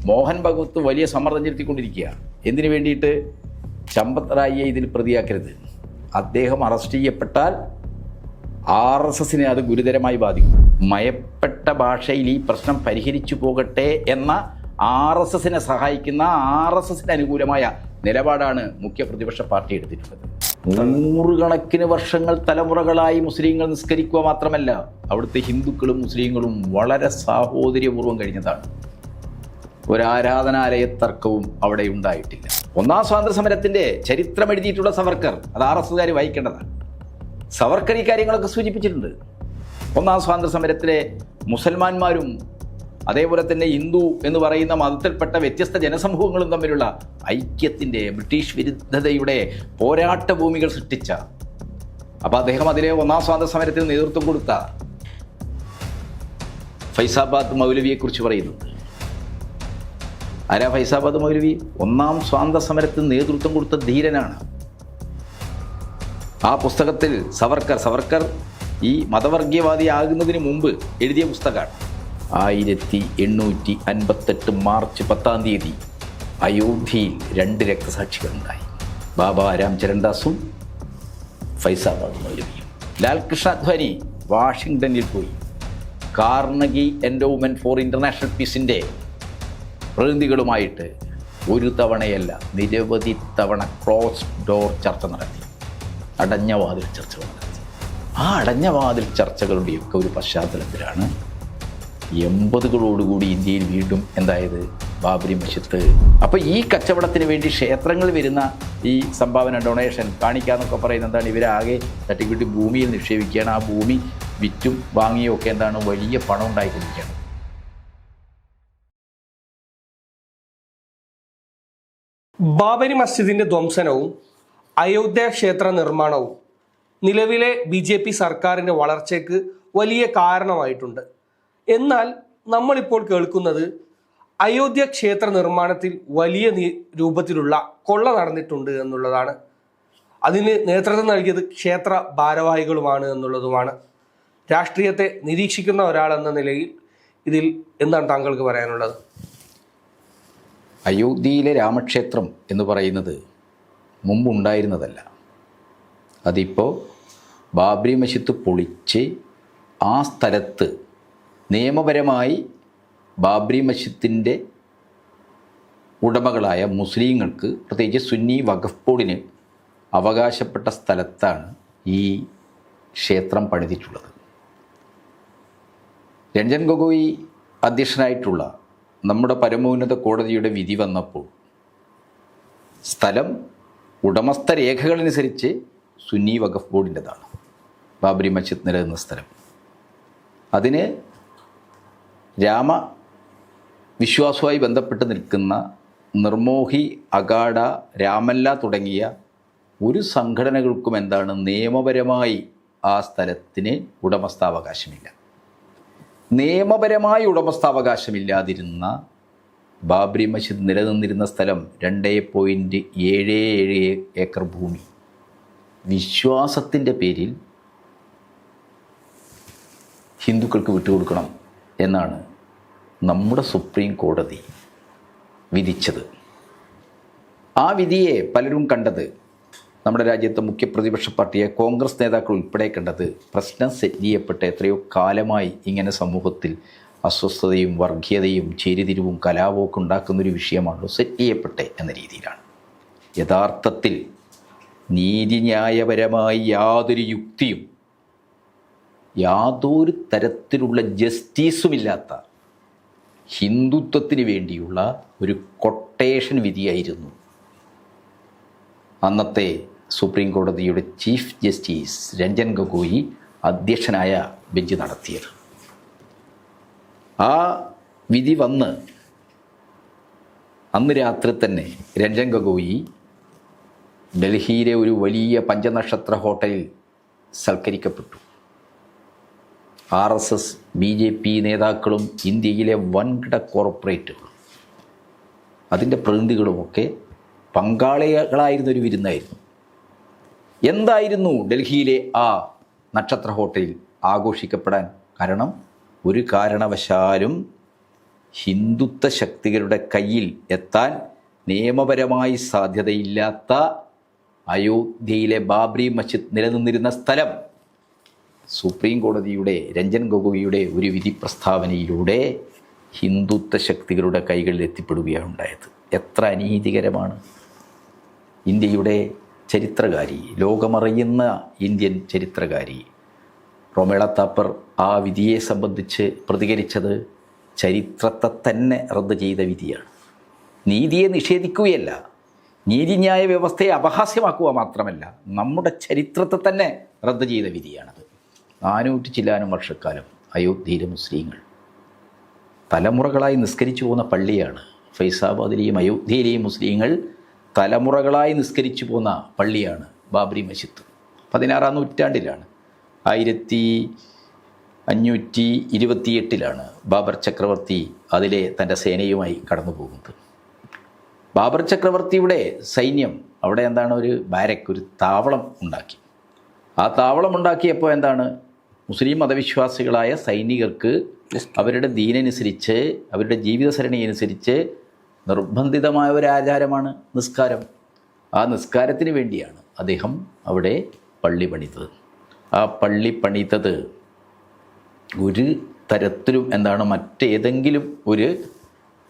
മോഹൻ ഭഗവത് വലിയ സമ്മർദ്ദം ചെലുത്തിക്കൊണ്ടിരിക്കുക. എന്തിനു വേണ്ടിയിട്ട്? ചമ്പത് റായിയെ ഇതിൽ പ്രതിയാക്കരുത്. അദ്ദേഹം അറസ്റ്റ് ചെയ്യപ്പെട്ടാൽ RSSനെ അത് ഗുരുതരമായി ബാധിക്കും. മയപ്പെട്ട ഭാഷയിൽ ഈ പ്രശ്നം പരിഹരിച്ചു പോകട്ടെ എന്ന RSSനെ സഹായിക്കുന്ന RSSന് അനുകൂലമായ നിലപാടാണ് മുഖ്യ പ്രതിപക്ഷ പാർട്ടി എടുത്തിട്ടുള്ളത്. 100 കണക്കിന് വർഷങ്ങൾ തലമുറകളായി മുസ്ലിങ്ങൾ നിസ്കരിക്കുക മാത്രമല്ല, അവിടുത്തെ ഹിന്ദുക്കളും മുസ്ലിങ്ങളും വളരെ സാഹോദര്യപൂർവ്വം കഴിഞ്ഞതാണ്. ഒരാരാധനാലയ തർക്കവും അവിടെ ഉണ്ടായിട്ടില്ല. ഒന്നാം സ്വാതന്ത്ര്യ സമരത്തിൻ്റെ ചരിത്രം എഴുതിയിട്ടുള്ള സവർക്കർ, അത് RSSകാർ വായിക്കേണ്ടതാണ്. സവർക്കർ ഈ കാര്യങ്ങളൊക്കെ സൂചിപ്പിച്ചിട്ടുണ്ട്. ഒന്നാം സ്വാതന്ത്ര്യ സമരത്തിലെ മുസൽമാന്മാരും അതേപോലെ തന്നെ ഹിന്ദു എന്ന് പറയുന്ന മതത്തിൽപ്പെട്ട വ്യത്യസ്ത ജനസമൂഹങ്ങളും തമ്മിലുള്ള ഐക്യത്തിൻ്റെ, ബ്രിട്ടീഷ് വിരുദ്ധതയുടെ പോരാട്ട ഭൂമികൾ സൃഷ്ടിച്ച, അപ്പോൾ അദ്ദേഹം അതിലെ ഒന്നാം സ്വാതന്ത്ര്യ സമരത്തിന് നേതൃത്വം കൊടുത്ത ഫൈസാബാദ് മൗലവിയെക്കുറിച്ച് പറയുന്നുണ്ട്. ആരാ ഫൈസാബാദ് മൗലവി? ഒന്നാം സ്വാതന്ത്ര്യ സമരത്തിന് നേതൃത്വം കൊടുത്ത ധീരനാണ്. ആ പുസ്തകത്തിൽ സവർക്കർ ഈ മതവർഗീയവാദിയാകുന്നതിന് മുമ്പ് എഴുതിയ പുസ്തകമാണ്. 1858 മാർച്ച് 10 അയോധ്യയിൽ 2 രക്തസാക്ഷികളുണ്ടായി. ബാബ രാംചരൺദാസും ഫൈസാബാദ് മൗലവിയും. ലാൽകൃഷ്ണ അദ്വാനി വാഷിങ്ടണിൽ പോയി കാർണഗി എൻഡോവ്മെൻറ്റ് ഫോർ ഇൻ്റർനാഷണൽ പീസിൻ്റെ പ്രതിനിധികളുമായിട്ട് ഒരു തവണയല്ല നിരവധി തവണ ക്ലോസ് ഡോർ ചർച്ച നടത്തി, അടഞ്ഞ വാതിൽ ചർച്ചകൾ നടത്തി. ആ അടഞ്ഞ വാതിൽ ചർച്ചകളുടെയൊക്കെ ഒരു പശ്ചാത്തലത്തിലാണ് 80കളോടുകൂടി ഇന്ത്യയിൽ വീണ്ടും എന്തായത്? ബാബരി മസ്ജിദ്. അപ്പോൾ ഈ കച്ചവടത്തിന് വേണ്ടി ക്ഷേത്രങ്ങളിൽ വരുന്ന ഈ സംഭാവന, ഡൊണേഷൻ കാണിക്കാന്നൊക്കെ പറയുന്നത് എന്താണ്? ഇവരാകെ തട്ടിക്കൂട്ടി ഭൂമിയിൽ നിക്ഷേപിക്കുകയാണ്. ആ ഭൂമി വിറ്റും വാങ്ങിയും ഒക്കെ എന്താണ് വലിയ പണം ഉണ്ടായിക്കൊണ്ടിരിക്കുകയാണ്. ബാബരി മസ്ജിദിന്റെ ധ്വംസനവും അയോധ്യ ക്ഷേത്ര നിർമ്മാണവും നിലവിലെ BJP സർക്കാരിൻ്റെ വളർച്ചയ്ക്ക് വലിയ കാരണമായിട്ടുണ്ട്. എന്നാൽ നമ്മളിപ്പോൾ കേൾക്കുന്നത് അയോധ്യ ക്ഷേത്ര നിർമ്മാണത്തിൽ വലിയ രൂപത്തിലുള്ള കൊള്ള നടന്നിട്ടുണ്ട് എന്നുള്ളതാണ്. അതിന് നേതൃത്വം നൽകിയത് ക്ഷേത്ര ഭാരവാഹികളുമാണ് എന്നുള്ളതുമാണ്. രാഷ്ട്രീയത്തെ നിരീക്ഷിക്കുന്ന ഒരാളെന്ന നിലയിൽ ഇതിൽ എന്താണ് താങ്കൾക്ക് പറയാനുള്ളത്? അയോധ്യയിലെ രാമക്ഷേത്രം എന്ന് പറയുന്നത് മുമ്പുണ്ടായിരുന്നതല്ല. അതിപ്പോൾ ബാബരി മസ്ജിദ് പൊളിച്ച് ആ സ്ഥലത്ത് നിയമപരമായി ബാബരി മസ്ജിദിൻ്റെ ഉടമകളായ മുസ്ലിങ്ങൾക്ക്, പ്രത്യേകിച്ച് സുന്നി വഖഫ് ബോർഡിന് അവകാശപ്പെട്ട സ്ഥലത്താണ് ഈ ക്ഷേത്രം പണിതിട്ടുള്ളത്. രഞ്ജൻ ഗൊഗോയി അധ്യക്ഷനായിട്ടുള്ള നമ്മുടെ പരമോന്നത കോടതിയുടെ വിധി വന്നപ്പോൾ സ്ഥലം ഉടമസ്ഥ രേഖകളനുസരിച്ച് സുന്നി വഖഫ് ബോർഡിൻ്റെതാണ് ബാബരി മസ്ജിദ് നിലനിന്ന സ്ഥലം. അതിന് വിശ്വാസവുമായി ബന്ധപ്പെട്ട് നിൽക്കുന്ന നിർമോഹി, അഗാഡ, രാമല്ല തുടങ്ങിയ ഒരു സംഘടനകൾക്കും എന്താണ് നിയമപരമായി ആ സ്ഥലത്തിന് ഉടമസ്ഥാവകാശമില്ല. നിയമപരമായി ഉടമസ്ഥാവകാശമില്ലാതിരുന്ന ബാബരി മസ്ജിദ് നിലനിന്നിരുന്ന സ്ഥലം 2.77 ഏക്കർ ഭൂമി വിശ്വാസത്തിൻ്റെ പേരിൽ ഹിന്ദുക്കൾക്ക് വിട്ടുകൊടുക്കണം എന്നാണ് നമ്മുടെ സുപ്രീം കോടതി വിധിച്ചത്. ആ വിധിയെ പലരും കണ്ടത്, നമ്മുടെ രാജ്യത്തെ മുഖ്യ പ്രതിപക്ഷ പാർട്ടിയെ കോൺഗ്രസ് നേതാക്കൾ ഉൾപ്പെടെ കണ്ടത്, പ്രശ്നം സെറ്റ് ചെയ്യപ്പെട്ട എത്രയോ കാലമായി ഇങ്ങനെ സമൂഹത്തിൽ അസ്വസ്ഥതയും വർഗീയതയും ചേരിതിരിവും കലാപമൊക്കെ ഉണ്ടാക്കുന്നൊരു വിഷയമാണല്ലോ സെറ്റ് ചെയ്യപ്പെട്ടെ എന്ന രീതിയിലാണ്. യഥാർത്ഥത്തിൽ നീതിന്യായപരമായി യാതൊരു യുക്തിയും യാതൊരു തരത്തിലുള്ള ജസ്റ്റിസുമില്ലാത്ത ഹിന്ദുത്വത്തിന് വേണ്ടിയുള്ള ഒരു കൊട്ടേഷൻ വിധിയായിരുന്നു അന്നത്തെ സുപ്രീം കോടതിയുടെ ചീഫ് ജസ്റ്റിസ് രഞ്ജൻ ഗൊഗോയി അധ്യക്ഷനായ ബെഞ്ച് നടത്തിയത്. ആ വിധി വന്ന് അന്ന് രാത്രി തന്നെ രഞ്ജൻ ഗൊഗോയി ഡൽഹിയിലെ ഒരു വലിയ പഞ്ചനക്ഷത്ര ഹോട്ടലിൽ സൽക്കരിക്കപ്പെട്ടു. RSS, BJP നേതാക്കളും ഇന്ത്യയിലെ വൻകിട കോർപ്പറേറ്റുകളും അതിൻ്റെ പ്രതിനിധികളുമൊക്കെ പങ്കാളികളായിരുന്നൊരു വിരുന്നായിരുന്നു. എന്തായിരുന്നു ഡൽഹിയിലെ ആ നക്ഷത്ര ഹോട്ടലിൽ ആഘോഷിക്കപ്പെടാൻ കാരണം? ഒരു കാരണവശാലും ഹിന്ദുത്വ ശക്തികളുടെ കയ്യിൽ എത്താൻ നിയമപരമായി സാധ്യതയില്ലാത്ത അയോധ്യയിലെ ബാബ്രി മസ്ജിദ് നിലനിന്നിരുന്ന സ്ഥലം സുപ്രീം കോടതിയുടെ രഞ്ജൻ ഗൊഗോയിയുടെ ഒരു വിധി പ്രസ്താവനയിലൂടെ ഹിന്ദുത്വ ശക്തികളുടെ കൈകളിൽ എത്തിപ്പെടുകയാണ് ഉണ്ടായത്. എത്ര അനീതികരമാണ്! ഇന്ത്യയുടെ ചരിത്രകാരി, ലോകമറിയുന്ന ഇന്ത്യൻ ചരിത്രകാരി റൊമേള താപ്പർ ആ വിധിയെ സംബന്ധിച്ച് പ്രതികരിച്ചത് ചരിത്രത്തെ തന്നെ റദ്ദ് ചെയ്ത വിധിയാണ്. നീതിയെ നിഷേധിക്കുകയല്ല, നീതിന്യായ വ്യവസ്ഥയെ അപഹാസ്യമാക്കുക മാത്രമല്ല, നമ്മുടെ ചരിത്രത്തെ തന്നെ റദ്ദ് ചെയ്ത വിധിയാണത്. 400 ചില്ലാനും വർഷക്കാലം അയോധ്യയിലെ മുസ്ലിങ്ങൾ തലമുറകളായി നിസ്കരിച്ചു പോകുന്ന പള്ളിയാണ്. ഫൈസാബാദിലെയും അയോധ്യയിലെയും മുസ്ലിങ്ങൾ തലമുറകളായി നിസ്കരിച്ചു പോന്ന പള്ളിയാണ് ബാബ്രി മസ്ജിദ്. 16-ാം നൂറ്റാണ്ടിലാണ്, 1528 ബാബർ ചക്രവർത്തി അതിലെ തൻ്റെ സേനയുമായി കടന്നു പോകുന്നത്. ബാബർ ചക്രവർത്തിയുടെ സൈന്യം അവിടെ ഒരു ബാരക്ക്, ഒരു താവളം ഉണ്ടാക്കി. ആ താവളം ഉണ്ടാക്കിയപ്പോൾ മുസ്ലിം മതവിശ്വാസികളായ സൈനികർക്ക് അവരുടെ ദീനനുസരിച്ച്, അവരുടെ ജീവിതസരണി അനുസരിച്ച് നിർബന്ധിതമായ ഒരു ആചാരമാണ് നിസ്കാരം. ആ നിസ്കാരത്തിന് വേണ്ടിയാണ് അദ്ദേഹം അവിടെ പള്ളി പണിതത്. ആ പള്ളി പണിതത് ഒരു തരത്തിലും മറ്റേതെങ്കിലും ഒരു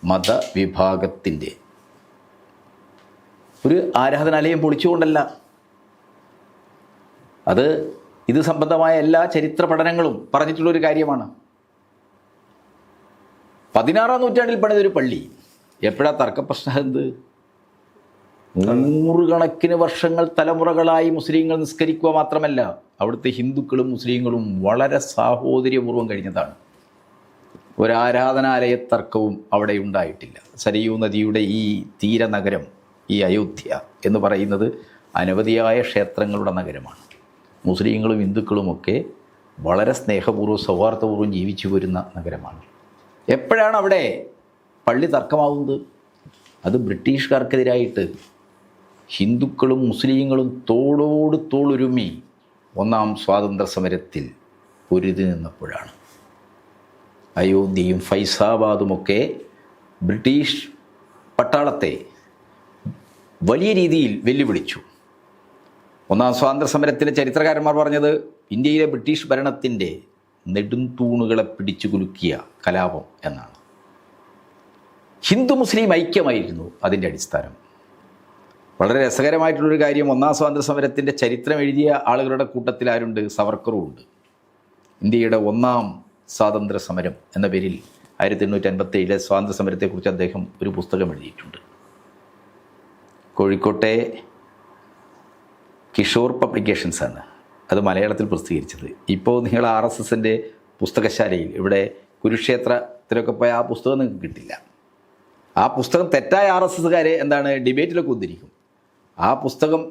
മതവിഭാഗത്തിൻ്റെ ഒരു ആരാധനാലയം പൊളിച്ചുകൊണ്ടല്ല. ഇത് സംബന്ധമായ എല്ലാ ചരിത്ര പഠനങ്ങളും പറഞ്ഞിട്ടുള്ളൊരു കാര്യമാണ്. 16-ാം നൂറ്റാണ്ടിൽ പണിതൊരു പള്ളി എപ്പോഴാ തർക്കപ്രശ്നം? 100 കണക്കിന് വർഷങ്ങൾ തലമുറകളായി മുസ്ലിങ്ങൾ നിസ്കരിക്കുക മാത്രമല്ല, അവിടുത്തെ ഹിന്ദുക്കളും മുസ്ലിങ്ങളും വളരെ സാഹോദര്യപൂർവ്വം കഴിഞ്ഞതാണ്. ഒരാരാധനാലയ തർക്കവും അവിടെ ഉണ്ടായിട്ടില്ല. സരയൂ നദിയുടെ ഈ തീരനഗരം, ഈ അയോധ്യ എന്ന് പറയുന്നത് അനവധിയായ ക്ഷേത്രങ്ങളുടെ നഗരമാണ്. മുസ്ലിങ്ങളും ഹിന്ദുക്കളുമൊക്കെ വളരെ സ്നേഹപൂർവ്വം സൗഹാർദ്ദപൂർവ്വം ജീവിച്ചു വരുന്ന നഗരമാണ്. എപ്പോഴാണ് അവിടെ പള്ളി തർക്കമാവുന്നത്? അത് ബ്രിട്ടീഷുകാർക്കെതിരായിട്ട് ഹിന്ദുക്കളും മുസ്ലിങ്ങളും തോളോട് തോളുരുമ്മി 1-ാം സ്വാതന്ത്ര്യ സമരത്തിൽ പൊരുതി നിന്നപ്പോഴാണ്. അയോധ്യയും ഫൈസാബാദുമൊക്കെ ബ്രിട്ടീഷ് പട്ടാളത്തെ വലിയ രീതിയിൽ വെല്ലുവിളിച്ചു. 1-ാം സ്വാതന്ത്ര്യ സമരത്തിലെ ചരിത്രകാരന്മാർ പറഞ്ഞത് ഇന്ത്യയിലെ ബ്രിട്ടീഷ് ഭരണത്തിൻ്റെ നെടുംതൂണുകളെ പിടിച്ചു കുലുക്കിയ കലാപം എന്നാണ്. ഹിന്ദു മുസ്ലിം ഐക്യമായിരുന്നു അതിൻ്റെ അടിസ്ഥാനം. വളരെ രസകരമായിട്ടുള്ളൊരു കാര്യം, 1-ാം സ്വാതന്ത്ര്യ സമരത്തിൻ്റെ ചരിത്രം എഴുതിയ ആളുകളുടെ കൂട്ടത്തിൽ ആരുണ്ട്? സവർക്കറും ഉണ്ട്. ഇന്ത്യയുടെ 1-ാം സ്വാതന്ത്ര്യ സമരം എന്ന പേരിൽ 1857 സ്വാതന്ത്ര്യ സമരത്തെക്കുറിച്ച് അദ്ദേഹം ഒരു പുസ്തകം എഴുതിയിട്ടുണ്ട്. കോഴിക്കോട്ടെ കിഷോർ പബ്ലിക്കേഷൻസാണ് അത് മലയാളത്തിൽ പ്രസിദ്ധീകരിച്ചത്. ഇപ്പോൾ നിങ്ങൾ RSSൻ്റെ പുസ്തകശാലയിൽ ഇവിടെ കുരുക്ഷേത്രത്തിലൊക്കെ പോയാൽ ആ പുസ്തകം നിങ്ങൾക്ക് കിട്ടില്ല. ആ പുസ്തകം തെറ്റായ RSSകാരെ ഡിബേറ്റിലൊക്കെ ഉദ്ധരിക്കും. ആ പുസ്തകം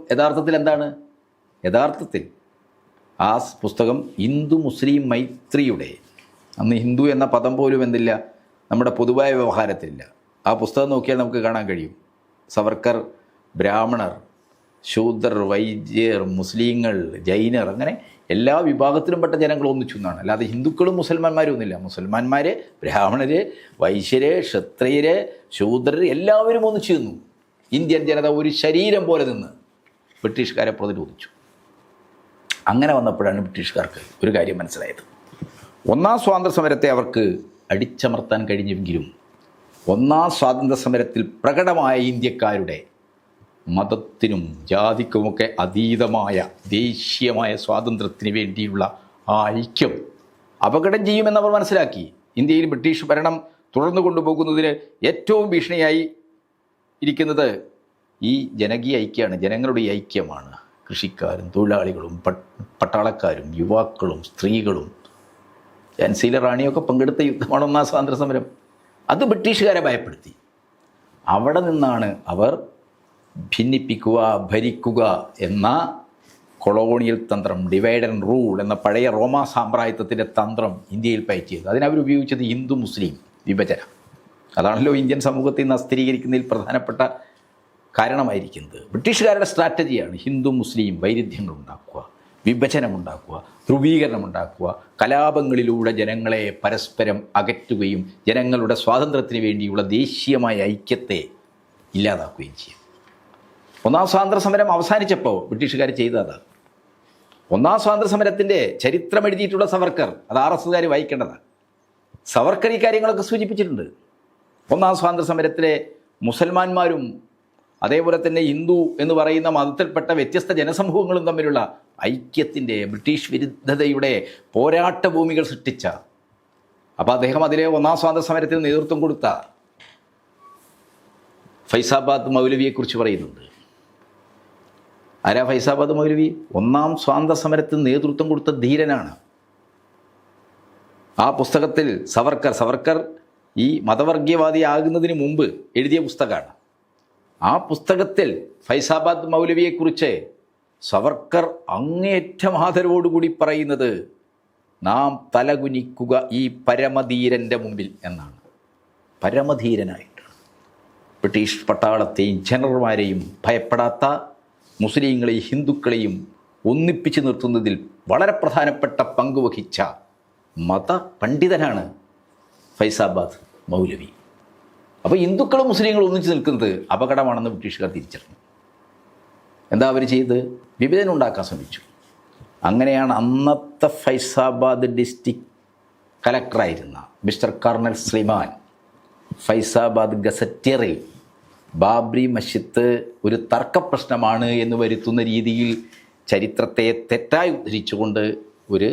യഥാർത്ഥത്തിൽ ആ പുസ്തകം ഹിന്ദു മുസ്ലിം മൈത്രിയുടെ, അന്ന് ഹിന്ദു എന്ന പദം പോലും നമ്മുടെ പൊതുവായ വ്യവഹാരത്തിലില്ല. ആ പുസ്തകം നോക്കിയാൽ നമുക്ക് കാണാൻ കഴിയും. സവർക്കർ ബ്രാഹ്മണർ, ശൂദ്രർ, വൈദ്യർ, മുസ്ലിങ്ങൾ, ജൈനർ, അങ്ങനെ എല്ലാ വിഭാഗത്തിലും പെട്ട ജനങ്ങൾ ഒന്നിച്ചു എന്നാണ്. അല്ലാതെ ഹിന്ദുക്കളും മുസൽമാന്മാരും ഒന്നുമില്ല. മുസൽമാന്മാർ, ബ്രാഹ്മണർ, വൈശ്യർ, ക്ഷത്രിയർ, ശൂദ്രർ എല്ലാവരും ഒന്നിച്ചു നിന്നു. ഇന്ത്യൻ ജനത ഒരു ശരീരം പോലെ നിന്ന് ബ്രിട്ടീഷുകാരെ പ്രതിരോധിച്ചു. അങ്ങനെ വന്നപ്പോഴാണ് ബ്രിട്ടീഷുകാർക്ക് ഒരു കാര്യം മനസ്സിലായത്. 1-ാം സ്വാതന്ത്ര്യ സമരത്തെ അവർക്ക് അടിച്ചമർത്താൻ കഴിഞ്ഞെങ്കിലും 1-ാം സ്വാതന്ത്ര്യ സമരത്തിൽ പ്രകടമായ ഇന്ത്യക്കാരുടെ മതത്തിനും ജാതിക്കുമൊക്കെ അതീതമായ ദേശീയമായ സ്വാതന്ത്ര്യത്തിന് വേണ്ടിയുള്ള ആ ഐക്യം അപകടം ചെയ്യുമെന്നവർ മനസ്സിലാക്കി. ഇന്ത്യയിൽ ബ്രിട്ടീഷ് ഭരണം തുടർന്നു കൊണ്ടുപോകുന്നതിന് ഏറ്റവും ഭീഷണിയായി ഇരിക്കുന്നത് ഈ ജനകീയ ഐക്യമാണ്, ജനങ്ങളുടെ ഈ ഐക്യമാണ്. കൃഷിക്കാരും തൊഴിലാളികളും പട്ടാളക്കാരും യുവാക്കളും സ്ത്രീകളും ഝാൻസിയിലെ റാണിയൊക്കെ പങ്കെടുത്ത യുദ്ധമാണ് 1-ാം സ്വാതന്ത്ര്യ സമരം. അത് ബ്രിട്ടീഷുകാരെ ഭയപ്പെടുത്തി. അവിടെ നിന്നാണ് അവർ ഭിന്നിപ്പിക്കുക, ഭരിക്കുക എന്ന കൊളോണിയൽ തന്ത്രം, ഡിവൈഡ് ആൻഡ് റൂൾ എന്ന പഴയ റോമാ സാമ്രാജ്യത്തിൻ്റെ തന്ത്രം ഇന്ത്യയിൽ പയറ്റിയത്. അതിനവരുപയോഗിച്ചത് ഹിന്ദു മുസ്ലിം വിഭജനം. അതാണല്ലോ ഇന്ത്യൻ സമൂഹത്തെ ഇന്ന് അസ്ഥിരീകരിക്കുന്നതിൽ പ്രധാനപ്പെട്ട കാരണമായിരിക്കുന്നത്. ബ്രിട്ടീഷുകാരുടെ സ്ട്രാറ്റജിയാണ് ഹിന്ദു മുസ്ലിം വൈരുദ്ധ്യങ്ങൾ ഉണ്ടാക്കുക. വിഭജനമുണ്ടാക്കുക, ധ്രുവീകരണമുണ്ടാക്കുക, കലാപങ്ങളിലൂടെ ജനങ്ങളെ പരസ്പരം അകറ്റുകയും ജനങ്ങളുടെ സ്വാതന്ത്ര്യത്തിന് വേണ്ടിയുള്ള ദേശീയമായ ഐക്യത്തെ ഇല്ലാതാക്കുകയും ചെയ്യും. ഒന്നാം സ്വാതന്ത്ര്യ സമരം അവസാനിച്ചപ്പോൾ ബ്രിട്ടീഷുകാർ ചെയ്തതാണ്. ഒന്നാം സ്വാതന്ത്ര്യ സമരത്തിൻ്റെ ചരിത്രം എഴുതിയിട്ടുള്ള സവർക്കർ, അത് RSകാർ വായിക്കേണ്ടതാണ്. സവർക്കർ ഈ കാര്യങ്ങളൊക്കെ സൂചിപ്പിച്ചിട്ടുണ്ട്. ഒന്നാം സ്വാതന്ത്ര്യ സമരത്തിലെ മുസൽമാന്മാരും അതേപോലെ തന്നെ ഹിന്ദു എന്ന് പറയുന്ന മതത്തിൽപ്പെട്ട വ്യത്യസ്ത ജനസമൂഹങ്ങളും തമ്മിലുള്ള ഐക്യത്തിൻ്റെ, ബ്രിട്ടീഷ് വിരുദ്ധതയുടെ പോരാട്ട ഭൂമികൾ സൃഷ്ടിച്ച, അപ്പോൾ അദ്ദേഹം അതിലെ ഒന്നാം സ്വാതന്ത്ര്യ സമരത്തിന് നേതൃത്വം കൊടുത്ത ഫൈസാബാദ് മൗലവിയെക്കുറിച്ച് പറയുന്നുണ്ട്. ആരാ ഫൈസാബാദ് മൗലവി? ഒന്നാം സ്വാതന്ത്ര്യ സമരത്തിന് നേതൃത്വം കൊടുത്ത ധീരനാണ്. ആ പുസ്തകത്തിൽ സവർക്കർ ഈ മതവർഗീയവാദിയാകുന്നതിന് മുമ്പ് എഴുതിയ പുസ്തകമാണ്. ആ പുസ്തകത്തിൽ ഫൈസാബാദ് മൗലവിയെക്കുറിച്ച് സവർക്കർ അങ്ങേയറ്റം ആദരവോടുകൂടി പറയുന്നത് നാം തലകുനിക്കുക ഈ പരമധീരൻ്റെ മുമ്പിൽ എന്നാണ്. പരമധീരനായിട്ട് ബ്രിട്ടീഷ് പട്ടാളത്തെയും ജനറൽമാരെയും ഭയപ്പെടാത്ത, മുസ്ലിങ്ങളെയും ഹിന്ദുക്കളെയും ഒന്നിപ്പിച്ച് നിർത്തുന്നതിൽ വളരെ പ്രധാനപ്പെട്ട പങ്ക് വഹിച്ച മതപണ്ഡിതനാണ് ഫൈസാബാദ് മൗലവി. അപ്പോൾ ഹിന്ദുക്കളും മുസ്ലിങ്ങളും ഒന്നിച്ച് നിൽക്കുന്നത് അപകടമാണെന്ന് ബ്രിട്ടീഷുകാർ തിരിച്ചറിഞ്ഞു. എന്താ അവർ ചെയ്ത്? വിഭജനം ഉണ്ടാക്കാൻ ശ്രമിച്ചു. അങ്ങനെയാണ് അന്നത്തെ ഫൈസാബാദ് ഡിസ്ട്രിക്ട് കലക്ടറായിരുന്ന മിസ്റ്റർ കർണൽ ശ്രീമാൻ ഫൈസാബാദ് ഗസറ്ററിൽ ബാബ്രി മസ്ജിദ് ഒരു തർക്കപ്രശ്നമാണ് എന്ന് വരുത്തുന്ന രീതിയിൽ ചരിത്രത്തെ തെറ്റായി ഉദ്ധരിച്ചുകൊണ്ട് ഒരു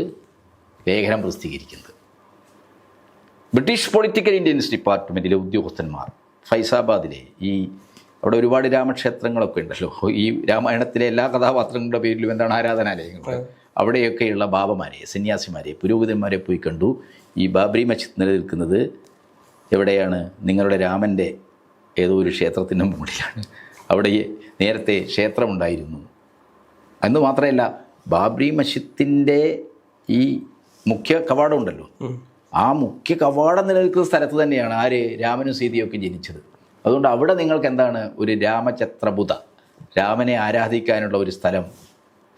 ലേഖനം പ്രസിദ്ധീകരിക്കുന്നത്. ബ്രിട്ടീഷ് പൊളിറ്റിക്കൽ ഇൻ്റലിജൻസ് ഡിപ്പാർട്ട്മെൻറ്റിലെ ഉദ്യോഗസ്ഥന്മാർ ഫൈസാബാദിലെ അവിടെ ഒരുപാട് രാമക്ഷേത്രങ്ങളൊക്കെ ഉണ്ടല്ലോ, ഈ രാമായണത്തിലെ എല്ലാ കഥാപാത്രങ്ങളുടെ പേരിലും എന്താണ് ആരാധനാലയങ്ങൾ, അവിടെയൊക്കെയുള്ള ബാബമാരെ, സന്യാസിമാരെ, പുരോഹിതന്മാരെ പോയി കണ്ടു. ഈ ബാബ്രി മസ്ജിദ് നിലനിൽക്കുന്നത് എവിടെയാണ്? നിങ്ങളുടെ രാമൻ്റെ ഏതോ ഒരു ക്ഷേത്രത്തിൻ്റെ മുകളിലാണ്. അവിടെ നേരത്തെ ക്ഷേത്രമുണ്ടായിരുന്നു. എന്ന് മാത്രമല്ല, ബാബ്രി മസ്ജിദിൻ്റെ ഈ മുഖ്യ കവാടം ഉണ്ടല്ലോ, ആ മുഖ്യ കവാടം നിലനിൽക്കുന്ന സ്ഥലത്ത് തന്നെയാണ് ആര്? രാമനും സീതയൊക്കെ ജനിച്ചത്. അതുകൊണ്ട് അവിടെ നിങ്ങൾക്ക് എന്താണ്? ഒരു രാമചത്രബുധ, രാമനെ ആരാധിക്കാനുള്ള ഒരു സ്ഥലം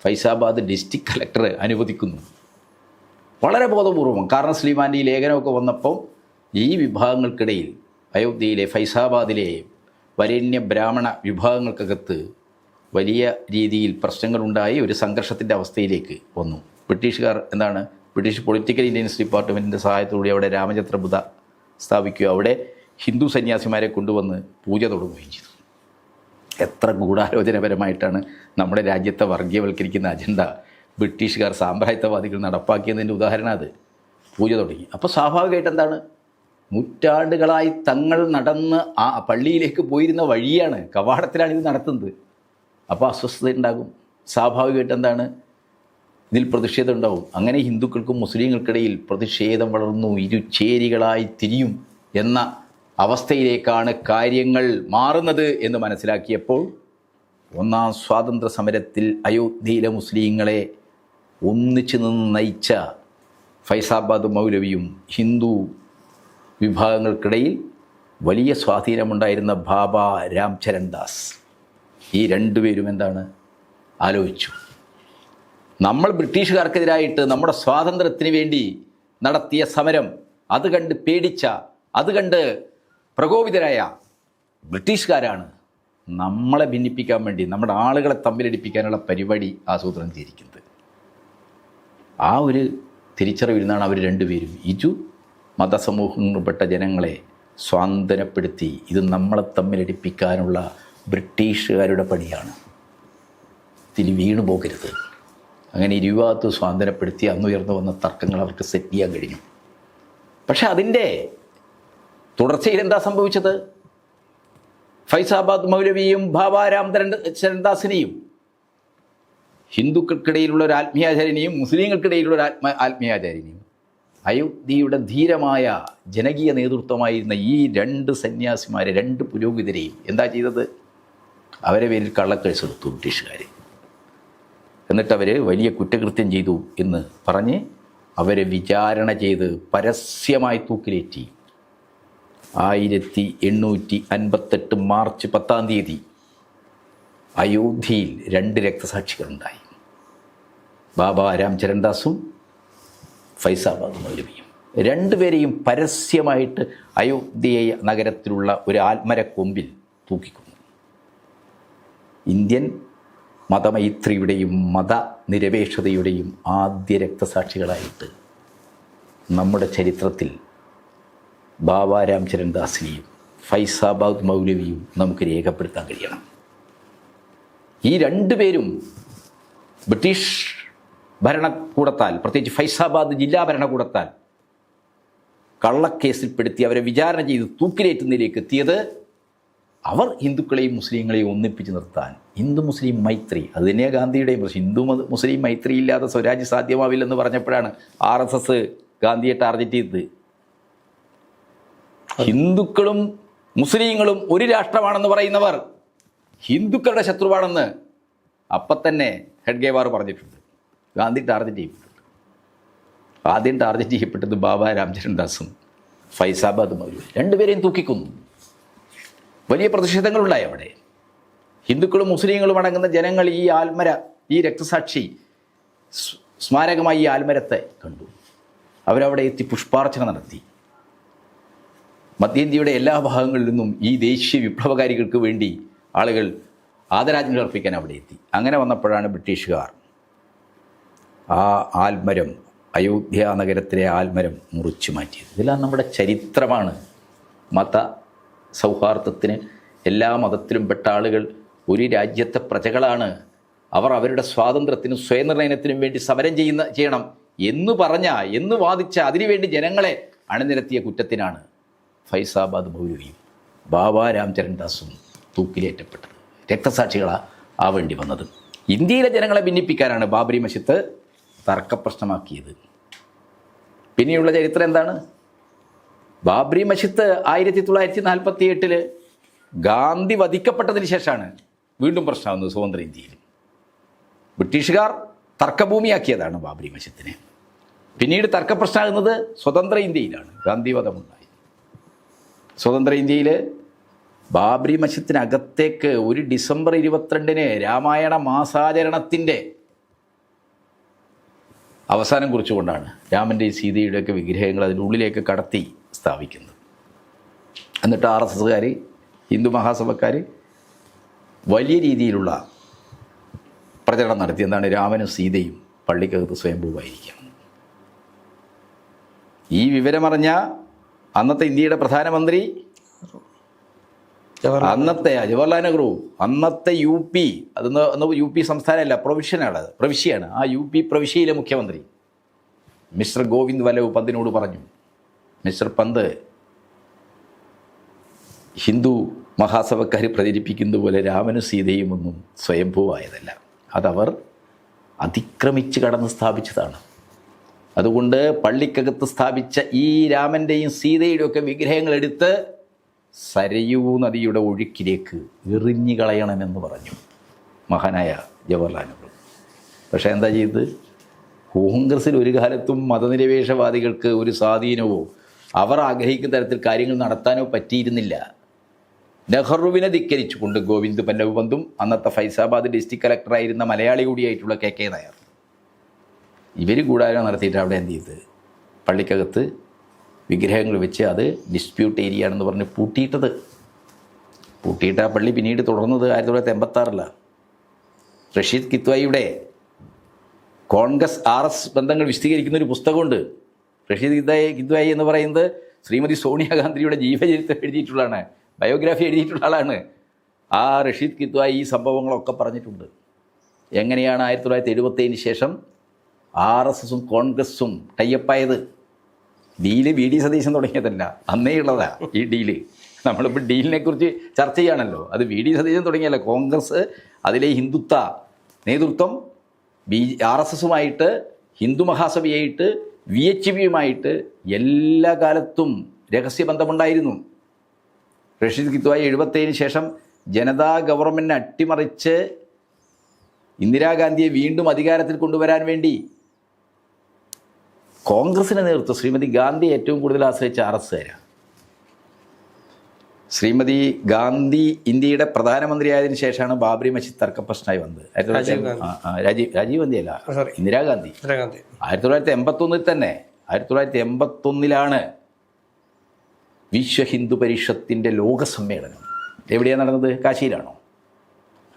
ഫൈസാബാദ് ഡിസ്ട്രിക്ട് കളക്ടർ അനുവദിക്കുന്നു. വളരെ ബോധപൂർവം. കാരണം ശ്രീമാൻ്റെ ഈ ലേഖനമൊക്കെ വന്നപ്പോൾ ഈ വിഭാഗങ്ങൾക്കിടയിൽ അയോധ്യയിലെ ഫൈസാബാദിലെ വരേണ്യ ബ്രാഹ്മണ വിഭാഗങ്ങൾക്കകത്ത് വലിയ രീതിയിൽ പ്രശ്നങ്ങളുണ്ടായി, ഒരു സംഘർഷത്തിൻ്റെ അവസ്ഥയിലേക്ക് വന്നു. ബ്രിട്ടീഷുകാർ എന്താണ്? ബ്രിട്ടീഷ് പൊളിറ്റിക്കൽ ഇൻ്റലിജൻസ് ഡിപ്പാർട്ട്മെൻറ്റിൻ്റെ സഹായത്തോടെ അവിടെ രാമചത്രബുധ സ്ഥാപിക്കുക, അവിടെ ഹിന്ദു സന്യാസിമാരെ കൊണ്ടുവന്ന് പൂജ തുടങ്ങുകയും ചെയ്തു. എത്ര ഗൂഢാലോചനപരമായിട്ടാണ് നമ്മുടെ രാജ്യത്തെ വർഗീയവൽക്കരിക്കുന്ന അജണ്ട ബ്രിട്ടീഷുകാർ സാമ്രാജ്യത്വവാദികൾ നടപ്പാക്കിയതിൻ്റെ ഉദാഹരണം അത്. പൂജ തുടങ്ങി. അപ്പോൾ സ്വാഭാവികമായിട്ട് എന്താണ്? നൂറ്റാണ്ടുകളായി തങ്ങൾ നടന്ന് ആ പള്ളിയിലേക്ക് പോയിരുന്ന വഴിയാണ്, കവാടത്തിലാണ് ഇത് നടത്തുന്നത്. അപ്പോൾ അസ്വസ്ഥത ഉണ്ടാകും. സ്വാഭാവികമായിട്ട് എന്താണ്? ഇതിൽ പ്രതിഷേധം ഉണ്ടാവും. അങ്ങനെ ഹിന്ദുക്കൾക്കും മുസ്ലിങ്ങൾക്കിടയിൽ പ്രതിഷേധം വളർന്നു, ഇരുചേരികളായി തിരിയും എന്ന അവസ്ഥയിലേക്കാണ് കാര്യങ്ങൾ മാറുന്നത് എന്ന് മനസ്സിലാക്കിയപ്പോൾ ഒന്നാം സ്വാതന്ത്ര്യ സമരത്തിൽ അയോധ്യയിലെ മുസ്ലിങ്ങളെ ഒന്നിച്ചു നിന്ന് നയിച്ച ഫൈസാബാദ് മൗലവിയും ഹിന്ദു വിഭാഗങ്ങൾക്കിടയിൽ വലിയ സ്വാധീനമുണ്ടായിരുന്ന ബാബ രാംചരൺ ദാസ്, ഈ രണ്ടുപേരും എന്താണ് ആലോചിച്ചു? നമ്മൾ ബ്രിട്ടീഷുകാർക്കെതിരായിട്ട് നമ്മുടെ സ്വാതന്ത്ര്യത്തിന് വേണ്ടി നടത്തിയ സമരം അത് കണ്ട് പേടിച്ച, അത് കണ്ട് പ്രകോപിതരായ ബ്രിട്ടീഷുകാരാണ് നമ്മളെ ഭിന്നിപ്പിക്കാൻ വേണ്ടി, നമ്മുടെ ആളുകളെ തമ്മിലടിപ്പിക്കാനുള്ള പരിപാടി ആസൂത്രണം ചെയ്തിരിക്കുന്നത്. ആ ഒരു തിരിച്ചറിവിൽ നിന്നാണ് അവർ രണ്ടുപേരും മതസമൂഹങ്ങളിൽപ്പെട്ട ജനങ്ങളെ സ്വാന്തനപ്പെടുത്തി ഇത് നമ്മളെ തമ്മിലടിപ്പിക്കാനുള്ള ബ്രിട്ടീഷുകാരുടെ പണിയാണ്, ഇതിൽ വീണു പോകരുത്. അങ്ങനെ ഇരുഭാഗത്ത് സ്വാന്തനപ്പെടുത്തി അന്നുയർന്നു വന്ന തർക്കങ്ങൾ അവർക്ക് സെറ്റ് ചെയ്യാൻ കഴിഞ്ഞു. പക്ഷെ അതിൻ്റെ തുടർച്ചയിൽ എന്താ സംഭവിച്ചത്? ഫൈസാബാദ് മൗലവിയും ബാബ രാംചരൺ ദാസിനെയും, ഹിന്ദുക്കൾക്കിടയിലുള്ള ഒരു ആത്മീയാചാര്യനെയും മുസ്ലിങ്ങൾക്കിടയിലുള്ള ഒരു ആത്മീയാചാര്യനെയും, അയോധ്യയുടെ ധീരമായ ജനകീയ നേതൃത്വമായിരുന്ന ഈ രണ്ട് സന്യാസിമാരെ, രണ്ട് പുരോഹിതരെയും എന്താ ചെയ്തത്? അവരെ പേരിൽ കള്ളക്കേസെടുത്തു ബ്രിട്ടീഷുകാർ. എന്നിട്ട് അവർ വലിയ കുറ്റകൃത്യം ചെയ്തു എന്ന് പറഞ്ഞ് അവരെ വിചാരണ ചെയ്ത് പരസ്യമായി തൂക്കിലേറ്റി. 1858 മാർച്ച് 10 അയോധ്യയിൽ 2 രക്തസാക്ഷികളുണ്ടായി. ബാബ രാംചരൺദാസും ഫൈസാബാദ് മൗലവിയും രണ്ടുപേരെയും പരസ്യമായിട്ട് അയോധ്യ നഗരത്തിലുള്ള ഒരു ആൽമരക്കൊമ്പിൽ തൂക്കിക്കൊന്നു. ഇന്ത്യൻ മതമൈത്രിയുടെയും മതനിരപേക്ഷതയുടെയും ആദ്യ രക്തസാക്ഷികളായിട്ട് നമ്മുടെ ചരിത്രത്തിൽ ബാബ രാംചരൺദാസിനെയും ഫൈസാബാദ് മൗലവിയും നമുക്ക് രേഖപ്പെടുത്താൻ കഴിയണം. ഈ രണ്ടുപേരും ബ്രിട്ടീഷ് ഭരണകൂടത്താൽ, പ്രത്യേകിച്ച് ഫൈസാബാദ് ജില്ലാ ഭരണകൂടത്താൽ കള്ളക്കേസിൽപ്പെടുത്തി അവരെ വിചാരണ ചെയ്ത് തൂക്കിലേറ്റുന്നതിലേക്ക് എത്തിയത് അവർ ഹിന്ദുക്കളെയും മുസ്ലിങ്ങളെയും ഒന്നിപ്പിച്ച് നിർത്താൻ ഹിന്ദു മുസ്ലിം മൈത്രി, അത് തന്നെയാണ് ഗാന്ധിയുടെയും പ്രശ്നം. ഹിന്ദു മുസ്ലിം മൈത്രി ഇല്ലാതെ സ്വരാജ് സാധ്യമാവില്ലെന്ന് പറഞ്ഞപ്പോഴാണ് RSS ഗാന്ധിയെ ടാർഗറ്റ് ചെയ്തത്. ഹിന്ദുക്കളും മുസ്ലിങ്ങളും ഒരു രാഷ്ട്രമാണെന്ന് പറയുന്നവർ ഹിന്ദുക്കളുടെ ശത്രുവാണെന്ന് അപ്പം തന്നെ ഹെഡ്ഗേവാർ പറഞ്ഞിട്ടുണ്ട്. ഗാന്ധി ടാർഗറ്റ് ചെയ്യപ്പെട്ടിട്ടുണ്ട്. ആദ്യം ടാർഗറ്റ് ചെയ്യപ്പെട്ടത് ബാബ രാംചരൺദാസും ഫൈസാബാദ് മൗലവി രണ്ടുപേരെയും തൂക്കിക്കൊന്നു. വലിയ പ്രതിഷേധങ്ങളുണ്ടായി അവിടെ. ഹിന്ദുക്കളും മുസ്ലിങ്ങളും അടങ്ങുന്ന ജനങ്ങൾ ഈ ആൽമര, ഈ രക്തസാക്ഷി സ്മാരകമായി ഈ ആൽമരത്തെ കണ്ടു. അവരവിടെ എത്തി പുഷ്പാർച്ചന നടത്തി. മധ്യേന്ത്യയുടെ എല്ലാ ഭാഗങ്ങളിൽ നിന്നും ഈ ദേശീയ വിപ്ലവകാരികൾക്ക് വേണ്ടി ആളുകൾ ആദരാഞ്ജലി അർപ്പിക്കാൻ അവിടെ എത്തി. അങ്ങനെ വന്നപ്പോഴാണ് ബ്രിട്ടീഷുകാർ ആ ആൽമരം, അയോധ്യ നഗരത്തിലെ ആൽമരം മുറിച്ചു മാറ്റിയത്. ഇതെല്ലാം നമ്മുടെ ചരിത്രമാണ്. മത സൗഹാർദ്ദത്തിന് എല്ലാ മതത്തിലും പെട്ട ആളുകൾ ഒരു രാജ്യത്തെ പ്രജകളാണ്. അവർ അവരുടെ സ്വാതന്ത്ര്യത്തിനും സ്വയംനിർണയത്തിനും വേണ്ടി സമരം ചെയ്യണം എന്ന് വാദിച്ച അതിനുവേണ്ടി ജനങ്ങളെ അണിനിരത്തിയ കുറ്റത്തിനാണ് ഫൈസാബാദ് മൗലവിയും ബാബ രാംചരൺദാസും തൂക്കിലേറ്റപ്പെട്ടത്. രക്തസാക്ഷികളാവേണ്ടി വന്നത്. ഇന്ത്യയിലെ ജനങ്ങളെ ഭിന്നിപ്പിക്കാനാണ് ബാബരി മസ്ജിദ് തർക്കപ്രശ്നമാക്കിയത്. പിന്നെയുള്ള ചരിത്രം എന്താണ്? ബാബരി മസ്ജിദ് 1948 ഗാന്ധി വധിക്കപ്പെട്ടതിന് ശേഷമാണ് വീണ്ടും പ്രശ്നമാകുന്നത് സ്വതന്ത്ര ഇന്ത്യയിൽ. ബ്രിട്ടീഷുകാർ തർക്കഭൂമിയാക്കിയതാണ് ബാബരി മസ്ജിദിനെ. പിന്നീട് തർക്കപ്രശ്നമാകുന്നത് സ്വതന്ത്ര ഇന്ത്യയിലാണ് ഗാന്ധി വധമുണ്ടായി. സ്വതന്ത്ര ഇന്ത്യയിൽ ബാബരി മസ്ജിദിനകത്തേക്ക് ഒരു ഡിസംബർ 22 രാമായണ മാസാചരണത്തിൻ്റെ അവസാനം കുറിച്ചുകൊണ്ടാണ് രാമൻ്റെയും സീതയുടെയൊക്കെ വിഗ്രഹങ്ങൾ അതിൻ്റെ ഉള്ളിലേക്ക് കടത്തി സ്ഥാപിക്കുന്നത്. എന്നിട്ട് RSSകാർ, ഹിന്ദു മഹാസഭക്കാർ വലിയ രീതിയിലുള്ള പ്രചരണം നടത്തി. എന്താണ്? രാമനും സീതയും പള്ളിക്കകത്ത് സ്വയംഭൂവായിരിക്കണം. ഈ വിവരമറിഞ്ഞ അന്നത്തെ ഇന്ത്യയുടെ പ്രധാനമന്ത്രി, അന്നത്തെ ജവഹർലാൽ നെഹ്റു, അന്നത്തെ UP, അതൊന്ന് UP സംസ്ഥാനമല്ല, പ്രവിശ്യയാണ്. ആ UP പ്രവിശ്യയിലെ മുഖ്യമന്ത്രി മിസ്റ്റർ ഗോവിന്ദ് വല്ലഭ് പന്തിനോട് പറഞ്ഞു, മിസ്റ്റർ പന്ത്, ഹിന്ദു മഹാസഭക്കാർ പ്രചരിപ്പിക്കുന്നത് പോലെ രാമനും സീതയും ഒന്നും സ്വയംഭൂവായതല്ല. അതവർ അതിക്രമിച്ച് കടന്ന് സ്ഥാപിച്ചതാണ്. അതുകൊണ്ട് പള്ളിക്കകത്ത് സ്ഥാപിച്ച ഈ രാമൻ്റെയും സീതയുടെയും ഒക്കെ വിഗ്രഹങ്ങൾ എടുത്ത് സരയൂ നദിയുടെ ഒഴുക്കിലേക്ക് എറിഞ്ഞു കളയണമെന്ന് പറഞ്ഞു മഹാനായ ജവഹർലാൽ നെഹ്റു. പക്ഷേ എന്താ ചെയ്തത്? കോൺഗ്രസ്സിൽ ഒരു കാലത്തും മതനിരപേക്ഷവാദികൾക്ക് ഒരു സ്വാധീനവോ അവർ ആഗ്രഹിക്കുന്ന തരത്തിൽ കാര്യങ്ങൾ നടത്താനോ പറ്റിയിരുന്നില്ല. നെഹ്റുവിനെ ധിക്കരിച്ചുകൊണ്ട് ഗോവിന്ദ് വല്ലഭ് പന്തും അന്നത്തെ ഫൈസാബാദ് ഡിസ്ട്രിക്ട് കലക്ടറായിരുന്ന മലയാളി കൂടിയായിട്ടുള്ള KK നായർ ഇവർ കൂടാരം നടത്തിയിട്ട് അവിടെ എന്ത് ചെയ്ത് പള്ളിക്കകത്ത് വിഗ്രഹങ്ങൾ വെച്ച് അത് ഡിസ്പ്യൂട്ട് ഏരിയ ആണെന്ന് പറഞ്ഞ് പൂട്ടിയിട്ട് ആ പള്ളി പിന്നീട് തുടർന്നത് 1986 റഷീദ് കിത്വായിയുടെ കോൺഗ്രസ് RS ബന്ധങ്ങൾ വിശദീകരിക്കുന്ന ഒരു പുസ്തകമുണ്ട്. റഷീദ് കിത്വായി എന്ന് പറയുന്നത് ശ്രീമതി സോണിയാഗാന്ധിയുടെ ജീവചരിത്രം എഴുതിയിട്ടുള്ളതാണ്, ബയോഗ്രാഫി എഴുതിയിട്ടുള്ള ആളാണ്. ആ റഷീദ് കിത്വായി ഈ സംഭവങ്ങളൊക്കെ പറഞ്ഞിട്ടുണ്ട്. എങ്ങനെയാണ് 1977 ശേഷം RSSും കോൺഗ്രസും ടൈപ്പായത്. ഡീല് VD സതീശൻ തുടങ്ങിയതല്ല, അന്നേ ഉള്ളതാ ഈ ഡീല്. നമ്മളിപ്പോൾ ഡീലിനെ കുറിച്ച് ചർച്ച ചെയ്യുകയാണല്ലോ. അത് VD സതീശൻ തുടങ്ങിയല്ല. കോൺഗ്രസ് അതിലെ ഹിന്ദുത്വ നേതൃത്വം RSSുമായിട്ട്, ഹിന്ദു മഹാസഭയായിട്ട്, VHPയുമായിട്ട് എല്ലാ കാലത്തും രഹസ്യബന്ധമുണ്ടായിരുന്നു. റഷീദ് കിത്വായി 77 ശേഷം ജനതാ ഗവൺമെൻറ്റിനെ അട്ടിമറിച്ച് ഇന്ദിരാഗാന്ധിയെ വീണ്ടും അധികാരത്തിൽ കൊണ്ടുവരാൻ വേണ്ടി കോൺഗ്രസിൻ്റെ നേതൃത്വം ശ്രീമതി ഗാന്ധി ഏറ്റവും കൂടുതൽ ആശ്രയിച്ച RSSകാരാണ്. ശ്രീമതി ഗാന്ധി ഇന്ത്യയുടെ പ്രധാനമന്ത്രിയായതിനു ശേഷമാണ് ബാബറി മസ്ജിദ് തർക്ക പ്രശ്നമായി വന്നത്. രാജീവ് ഗാന്ധി അല്ല, ഇന്ദിരാഗാന്ധി. 1981 തന്നെ 1981 വിശ്വ ഹിന്ദു പരിഷത്തിൻ്റെ ലോക സമ്മേളനം എവിടെയാണ് നടന്നത്? കാശിയിലാണോ?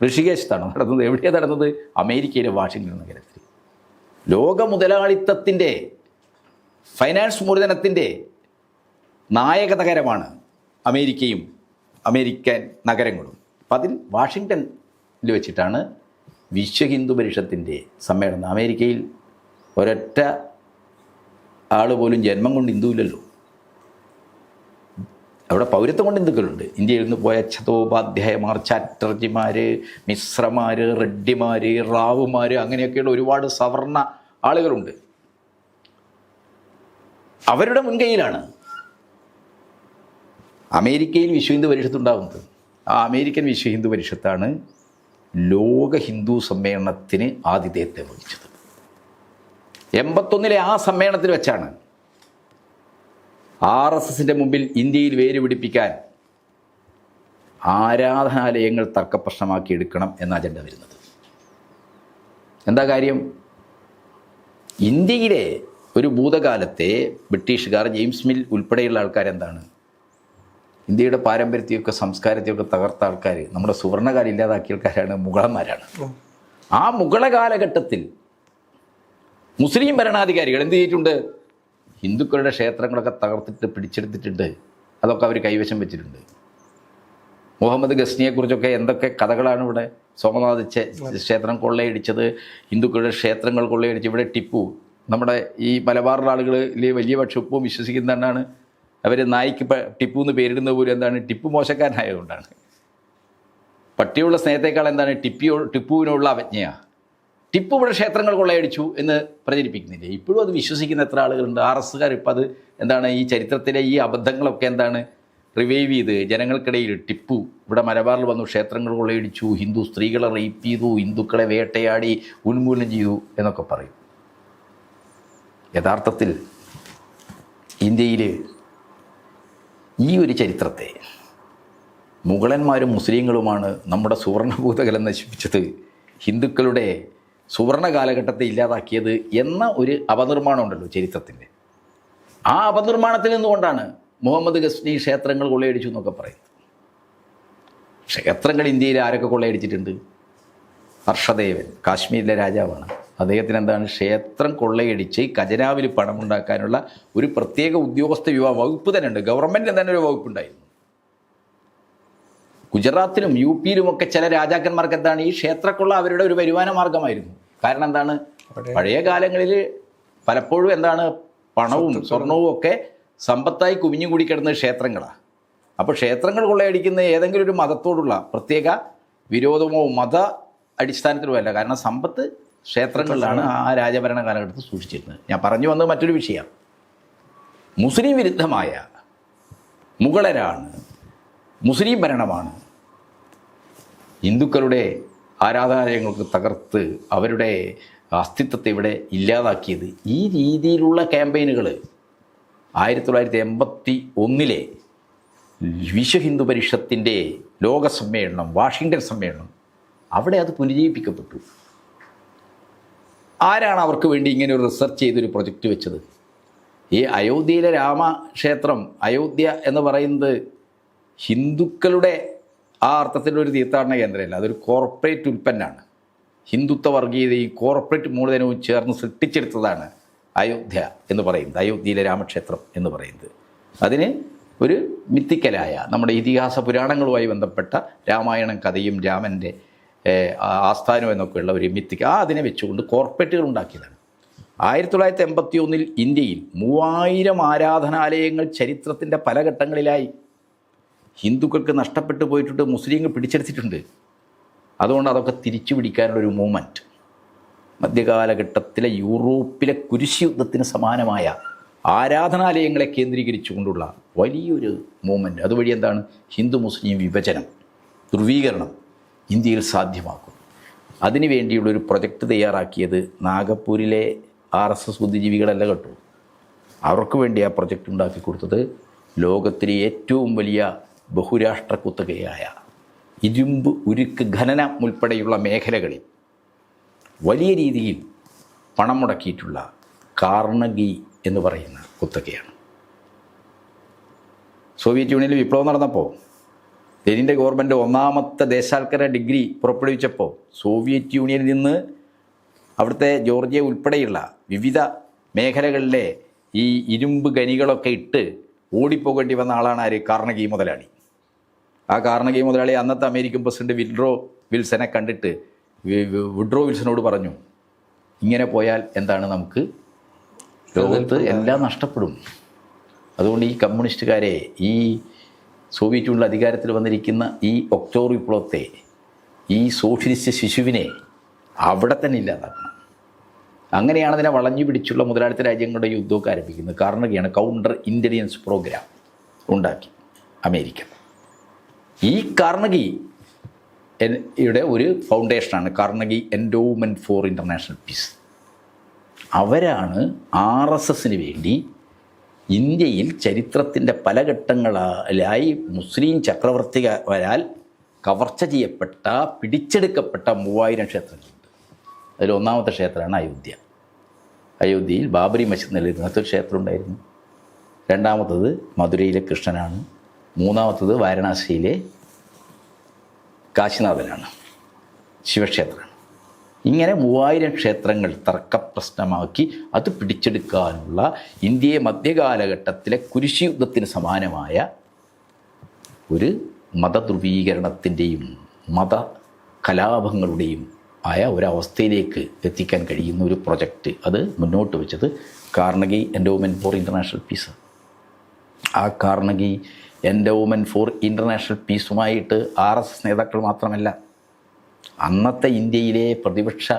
ഋഷികേശത്താണോ നടന്നത്? എവിടെയാണ് നടന്നത്? അമേരിക്കയിലെ വാഷിങ്ടൺ നഗരത്തിൽ. ലോക മുതലാളിത്തത്തിൻ്റെ ഫൈനാൻസ് മൂലധനത്തിൻ്റെ നായക നഗരമാണ് അമേരിക്കയും അമേരിക്കൻ നഗരങ്ങളും. അപ്പം അതിൽ വാഷിങ്ടണിൽ വെച്ചിട്ടാണ് വിശ്വ ഹിന്ദു പരിഷത്തിൻ്റെ സമ്മേളനം. അമേരിക്കയിൽ ഒരൊറ്റ ആൾ പോലും ജന്മം കൊണ്ട് ഹിന്ദുവില്ലല്ലോ. അവിടെ പൗരത്വം കൊണ്ട് ഹിന്ദുക്കളുണ്ട്. ഇന്ത്യയിൽ നിന്ന് പോയ ചതോപാധ്യായമാർ, ചാറ്റർജിമാർ, മിശ്രമാർ, റെഡ്ഡിമാർ, റാവുമാർ, അങ്ങനെയൊക്കെയുള്ള ഒരുപാട് സവർണ ആളുകളുണ്ട്. അവരുടെ മുൻകൈയിലാണ് അമേരിക്കയിൽ വിശ്വ ഹിന്ദു പരിഷത്ത് ഉണ്ടാകുന്നത്. ആ അമേരിക്കൻ വിശ്വ ഹിന്ദു പരിഷത്താണ് ലോക ഹിന്ദു സമ്മേളനത്തിന് ആതിഥേയത്വം വഹിച്ചത്. 81 ആ സമ്മേളനത്തിൽ വെച്ചാണ് RSSൻ്റെ മുമ്പിൽ ഇന്ത്യയിൽ വേര് പിടിപ്പിക്കാൻ ആരാധനാലയങ്ങൾ തർക്കപ്രശ്നമാക്കി എടുക്കണം എന്ന അജണ്ട വരുന്നത്. എന്താ കാര്യം? ഇന്ത്യയിലെ ഒരു ഭൂതകാലത്തെ ബ്രിട്ടീഷുകാർ, ജെയിംസ് മിൽ ഉൾപ്പെടെയുള്ള ആൾക്കാരെന്താണ്, ഇന്ത്യയുടെ പാരമ്പര്യത്തെയൊക്കെ സംസ്കാരത്തെയൊക്കെ തകർത്ത ആൾക്കാർ, നമ്മുടെ സുവർണകാലം ഇല്ലാതാക്കിയ ആൾക്കാരാണ് മുഗളന്മാരാണ്. ആ മുഗള കാലഘട്ടത്തിൽ മുസ്ലിം ഭരണാധികാരികൾ എന്ത് ചെയ്തിട്ടുണ്ട്? ഹിന്ദുക്കളുടെ ക്ഷേത്രങ്ങളൊക്കെ തകർത്തിട്ട് പിടിച്ചെടുത്തിട്ടുണ്ട്. അതൊക്കെ അവർ കൈവശം വെച്ചിട്ടുണ്ട്. മുഹമ്മദ് ഗസ്നിയെക്കുറിച്ചൊക്കെ എന്തൊക്കെ കഥകളാണ് ഇവിടെ. സോമനാഥ് ക്ഷേത്രം കൊള്ളയടിച്ചത്, ഹിന്ദുക്കളുടെ ക്ഷേത്രങ്ങൾ കൊള്ളയടിച്ച്. ഇവിടെ ടിപ്പു, നമ്മുടെ ഈ മലബാറിലെ ആളുകളിൽ വലിയ പക്ഷവും വിശ്വസിക്കുന്നതാണ്. അവർ നായിക്ക് ടിപ്പു എന്ന് പേരിടുന്നത് പോലും എന്താണ്? ടിപ്പു മോശക്കാരനായതുകൊണ്ടാണ്. പട്ടിയുള്ള സ്നേഹത്തേക്കാൾ എന്താണ് ടിപ്പുവിനുള്ള അവജ്ഞയാണ്. ടിപ്പു ഇവിടെ ക്ഷേത്രങ്ങൾ കൊള്ളയടിച്ചു എന്ന് പ്രചരിപ്പിക്കുന്നില്ല. ഇപ്പോഴും അത് വിശ്വസിക്കുന്ന എത്ര ആളുകളുണ്ട്? RSSകാർ ഇപ്പം അത് എന്താണ്, ഈ ചരിത്രത്തിലെ ഈ അബദ്ധങ്ങളൊക്കെ എന്താണ് റിവൈവ് ചെയ്ത് ജനങ്ങൾക്കിടയിൽ ടിപ്പു ഇവിടെ മലബാറിൽ വന്നു, ക്ഷേത്രങ്ങൾ കൊള്ളയടിച്ചു, ഹിന്ദു സ്ത്രീകളെ റേപ്പ് ചെയ്തു, ഹിന്ദുക്കളെ വേട്ടയാടി ഉന്മൂലനം ചെയ്തു എന്നൊക്കെ പറയും. യഥാർത്ഥത്തിൽ ഇന്ത്യയിൽ ഈ ഒരു ചരിത്രത്തെ മുഗളന്മാരും മുസ്ലിങ്ങളുമാണ് നമ്മുടെ സുവർണഭൂതകലം നശിപ്പിച്ചത്, ഹിന്ദുക്കളുടെ സുവർണ കാലഘട്ടത്തെ ഇല്ലാതാക്കിയത് എന്ന ഒരു അപനിർമ്മാണം ഉണ്ടല്ലോ ചരിത്രത്തിൻ്റെ. ആ അപനിർമ്മാണത്തിൽ നിന്നുകൊണ്ടാണ് മുഹമ്മദ് ഗസ്നി ക്ഷേത്രങ്ങൾ കൊള്ളയടിച്ചു എന്നൊക്കെ പറയുന്നത്. ക്ഷേത്രങ്ങൾ ഇന്ത്യയിൽ ആരൊക്കെ കൊള്ളയടിച്ചിട്ടുണ്ട്? ഹർഷദേവൻ, കാശ്മീരിലെ രാജാവാണ്. അദ്ദേഹത്തിന് എന്താണ്, ക്ഷേത്രം കൊള്ളയടിച്ച് ഖജനാവിൽ പണമുണ്ടാക്കാനുള്ള ഒരു പ്രത്യേക ഉദ്യോഗസ്ഥ വകുപ്പ് തന്നെ ഉണ്ട്. ഗവൺമെൻറ്റിന് തന്നെ ഒരു വകുപ്പുണ്ടായിരുന്നു. ഗുജറാത്തിലും UP യിലുമൊക്കെ ചില രാജാക്കന്മാർക്ക് എന്താണ്, ഈ ക്ഷേത്രക്കൊള്ള അവരുടെ ഒരു വരുമാന മാർഗമായിരുന്നു. കാരണം എന്താണ്, പഴയ കാലങ്ങളിൽ പലപ്പോഴും എന്താണ്, പണവും സ്വർണവും ഒക്കെ സമ്പത്തായി കുമിഞ്ഞുകൂടി കിടന്ന ക്ഷേത്രങ്ങളാണ്. അപ്പോൾ ക്ഷേത്രങ്ങൾ കൊള്ളയടിക്കുന്ന ഏതെങ്കിലും ഒരു മതത്തോടുള്ള പ്രത്യേക വിരോധമോ മത അടിസ്ഥാനത്തിലോ അല്ല. കാരണം സമ്പത്ത് ക്ഷേത്രങ്ങളിലാണ് ആ രാജഭരണ കാലഘട്ടത്തിൽ സൂക്ഷിച്ചിരുന്നത്. ഞാൻ പറഞ്ഞു വന്നത് മറ്റൊരു വിഷയമാണ്. മുസ്ലിം വിരുദ്ധമായ മുഗളരാണ്, മുസ്ലിം ഭരണമാണ് ഹിന്ദുക്കളുടെ ആരാധനാലയങ്ങൾക്ക് തകർത്ത് അവരുടെ അസ്തിത്വത്തെ ഇവിടെ ഇല്ലാതാക്കിയത്. ഈ രീതിയിലുള്ള ക്യാമ്പയിനുകൾ 1981 വിശ്വ ഹിന്ദു പരിഷത്തിൻ്റെ ലോക സമ്മേളനം, വാഷിങ്ടൺ സമ്മേളനം, അവിടെ അത് പുനരുജ്ജീവിപ്പിക്കപ്പെട്ടു. ആരാണ് അവർക്ക് വേണ്ടി ഇങ്ങനെ ഒരു റിസർച്ച് ചെയ്തൊരു പ്രൊജക്റ്റ് വെച്ചത്? ഈ അയോധ്യയിലെ രാമക്ഷേത്രം, അയോധ്യ എന്ന് പറയുന്നത് ഹിന്ദുക്കളുടെ ആ അർത്ഥത്തിലൊരു തീർത്ഥാടന കേന്ദ്രമല്ല, അതൊരു കോർപ്പറേറ്റ് ഉൽപ്പന്നമാണ്. ഹിന്ദുത്വ വർഗീയതയും കോർപ്പറേറ്റ് മൂലധനവും ചേർന്ന് സൃഷ്ടിച്ചെടുത്തതാണ് അയോധ്യ എന്ന് പറയുന്നത്, അയോധ്യയിലെ രാമക്ഷേത്രം എന്ന് പറയുന്നത്. അതിന് ഒരു മിത്തിക്കലായ നമ്മുടെ ഇതിഹാസ പുരാണങ്ങളുമായി ബന്ധപ്പെട്ട രാമായണം കഥയും രാമൻ്റെ ആസ്ഥാനം എന്നൊക്കെയുള്ള ഒരു മിത്തിക്ക് അതിനെ വെച്ചുകൊണ്ട് കോർപ്പറേറ്റുകൾ ഉണ്ടാക്കിയതാണ്. 1981 ഇന്ത്യയിൽ 3000 ആരാധനാലയങ്ങൾ ചരിത്രത്തിൻ്റെ പല ഘട്ടങ്ങളിലായി ഹിന്ദുക്കൾക്ക് നഷ്ടപ്പെട്ടു പോയിട്ടുണ്ട്, മുസ്ലിങ്ങൾ പിടിച്ചെടുത്തിട്ടുണ്ട്. അതുകൊണ്ട് അതൊക്കെ തിരിച്ചു പിടിക്കാനുള്ളൊരു മൂവ്മെൻറ്റ്, മധ്യകാലഘട്ടത്തിലെ യൂറോപ്പിലെ കുരിശ് യുദ്ധത്തിന് സമാനമായ ആരാധനാലയങ്ങളെ കേന്ദ്രീകരിച്ചുകൊണ്ടുള്ള വലിയൊരു മൂവ്മെൻറ്റ്. അതുവഴി എന്താണ്, ഹിന്ദു മുസ്ലിം വിഭജനം, ധ്രുവീകരണം ഇന്ത്യയിൽ സാധ്യമാക്കും. അതിനു വേണ്ടിയുള്ളൊരു പ്രൊജക്റ്റ് തയ്യാറാക്കിയത് നാഗപ്പൂരിലെ RSS ബുദ്ധിജീവികളല്ല കേട്ടോ. അവർക്ക് വേണ്ടി ആ പ്രൊജക്റ്റ് ഉണ്ടാക്കി കൊടുത്തത് ലോകത്തിലെ ഏറ്റവും വലിയ ബഹുരാഷ്ട്ര കുത്തകയായ ഇരുമ്പ് ഉരുക്ക് ഖനനം ഉൾപ്പെടെയുള്ള മേഖലകളിൽ വലിയ രീതിയിൽ പണം മുടക്കിയിട്ടുള്ള കാർണഗി എന്ന് പറയുന്ന കുത്തകയാണ്. സോവിയറ്റ് യൂണിയനിൽ വിപ്ലവം നടന്നപ്പോൾ ലെനിൻ്റെ ഗവൺമെൻറ് ഒന്നാമത്തെ ദേശാൽക്കര ഡിഗ്രി പുറപ്പെടുവിച്ചപ്പോൾ സോവിയറ്റ് യൂണിയനിൽ നിന്ന് അവിടുത്തെ ജോർജിയ ഉൾപ്പെടെയുള്ള വിവിധ മേഖലകളിലെ ഈ ഇരുമ്പ് ഖനികളൊക്കെ ഇട്ട് ഓടിപ്പോകേണ്ടി വന്ന ആളാണ് ആര്? കാർണഗി മുതലാളി. ആ കാർണഗി മുതലാളി അന്നത്തെ അമേരിക്കൻ പ്രസിഡന്റ് വിൽഡ്രോ വിൽസനെ കണ്ടിട്ട് വിൽഡ്രോ വിൽസനോട് പറഞ്ഞു, ഇങ്ങനെ പോയാൽ എന്താണ്, നമുക്ക് ലോകത്ത് എല്ലാം നഷ്ടപ്പെടും. അതുകൊണ്ട് ഈ കമ്മ്യൂണിസ്റ്റുകാരെ, ഈ സോവിയറ്റ് യൂണിയൻ അധികാരത്തിൽ വന്നിരിക്കുന്ന ഈ ഒക്ടോബർ വിപ്ലവത്തെ, ഈ സോഷ്യലിസ്റ്റ് ശിശുവിനെ അവിടെ തന്നെ ഇല്ലാതാക്കണം. അങ്ങനെയാണ് അതിനെ വളഞ്ഞു പിടിച്ചുള്ള മുതലാളിത്ത രാജ്യങ്ങളുടെ യുദ്ധമൊക്കെ ആരംഭിക്കുന്നത്. കാർണഗിയാണ് കൗണ്ടർ ഇൻ്റലിജൻസ് പ്രോഗ്രാം ഉണ്ടാക്കി അമേരിക്ക. ഈ കാർണഗി യുടെ ഒരു ഫൗണ്ടേഷനാണ് Carnegie Endowment for International Peace. അവരാണ് RSSന് വേണ്ടി ഇന്ത്യയിൽ ചരിത്രത്തിൻ്റെ പല ഘട്ടങ്ങളായി മുസ്ലിം ചക്രവർത്തിമാരാൽ കവർച്ച ചെയ്യപ്പെട്ട, പിടിച്ചെടുക്കപ്പെട്ട 3000 ക്ഷേത്രങ്ങളുണ്ട്. അതിൽ ഒന്നാമത്തെ ക്ഷേത്രമാണ് അയോധ്യ. അയോധ്യയിൽ ബാബറി മസ്ജിദ് നിലനിർത്തുന്ന ഒരു ക്ഷേത്രം ഉണ്ടായിരുന്നു. രണ്ടാമത്തത് മധുരയിലെ കൃഷ്ണനാണ്. മൂന്നാമത്തത് വാരണാസിയിലെ കാശിനാഥനാണ്, ശിവക്ഷേത്രമാണ്. ഇങ്ങനെ 3000 ക്ഷേത്രങ്ങൾ തർക്കപ്രശ്നമാക്കി അത് പിടിച്ചെടുക്കാനുള്ള ഇന്ത്യയെ മധ്യകാലഘട്ടത്തിലെ കുരിശ് യുദ്ധത്തിന് സമാനമായ ഒരു മതധ്രുവീകരണത്തിൻ്റെയും മത കലാപങ്ങളുടെയും ആയ ഒരവസ്ഥയിലേക്ക് എത്തിക്കാൻ കഴിയുന്ന ഒരു പ്രൊജക്റ്റ് അത് മുന്നോട്ട് വെച്ചത് Carnegie Endowment for International Peace. ആ കാർണഗി എൻഡോവ്മെൻറ്റ് ഫോർ ഇൻ്റർനാഷണൽ പീസുമായിട്ട് RSS നേതാക്കൾ മാത്രമല്ല, അന്നത്തെ ഇന്ത്യയിലെ പ്രതിപക്ഷ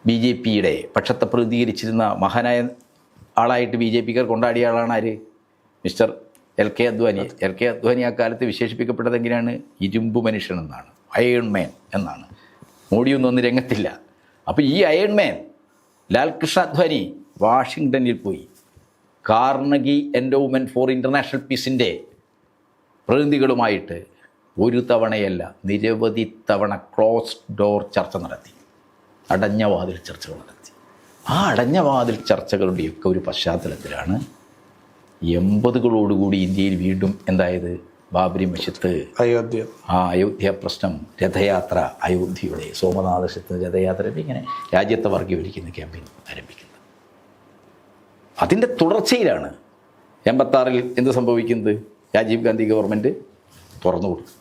BJPയുടെ പക്ഷത്തെ പ്രതികരിച്ചിരുന്ന മഹാനായ ആളായിട്ട് BJPക്കാർ കൊണ്ടാടിയ ആളാണ് ആര്? Mister LK Advani. LK Advani ആ കാലത്ത് വിശേഷിപ്പിക്കപ്പെട്ടത് എങ്ങനെയാണ്? ഇരുമ്പ് മനുഷ്യൻ എന്നാണ്, അയൺ മാൻ എന്നാണ്. മോഡിയൊന്നും ഒന്നും രംഗത്തില്ല. അപ്പോൾ ഈ അയൺ മാൻ ലാൽകൃഷ്ണ അദ്വാനി വാഷിങ്ടണിൽ പോയി കാർണഗി എൻഡോവ്മെൻറ്റ് ഫോർ ഇൻ്റർനാഷണൽ പീസിൻ്റെ പ്രതിനിധികളുമായിട്ട് ഒരു തവണയല്ല നിരവധി തവണ ക്ലോസ് ഡോർ ചർച്ച നടത്തി, അടഞ്ഞ വാതിൽ ചർച്ചകൾ നടത്തി. ആ അടഞ്ഞ വാതിൽ ചർച്ചകളുടെയൊക്കെ ഒരു പശ്ചാത്തലത്തിലാണ് 80കളോടുകൂടി ഇന്ത്യയിൽ വീണ്ടും എന്തായത്? ബാബരി മസ്ജിദ്, അയോധ്യ പ്രശ്നം, രഥയാത്ര, അയോധ്യയുടെ സോമനാഥ ക്ഷേത്ര രഥയാത്ര, ഇങ്ങനെ രാജ്യത്തെ വർഗീകരിക്കുന്ന ക്യാമ്പയിൻ ആരംഭിക്കുന്നത്. അതിൻ്റെ തുടർച്ചയിലാണ് 86-ൽ എന്ത് സംഭവിക്കുന്നത്? രാജീവ് ഗാന്ധി ഗവൺമെൻറ് തുറന്നു കൊടുക്കുന്നത്.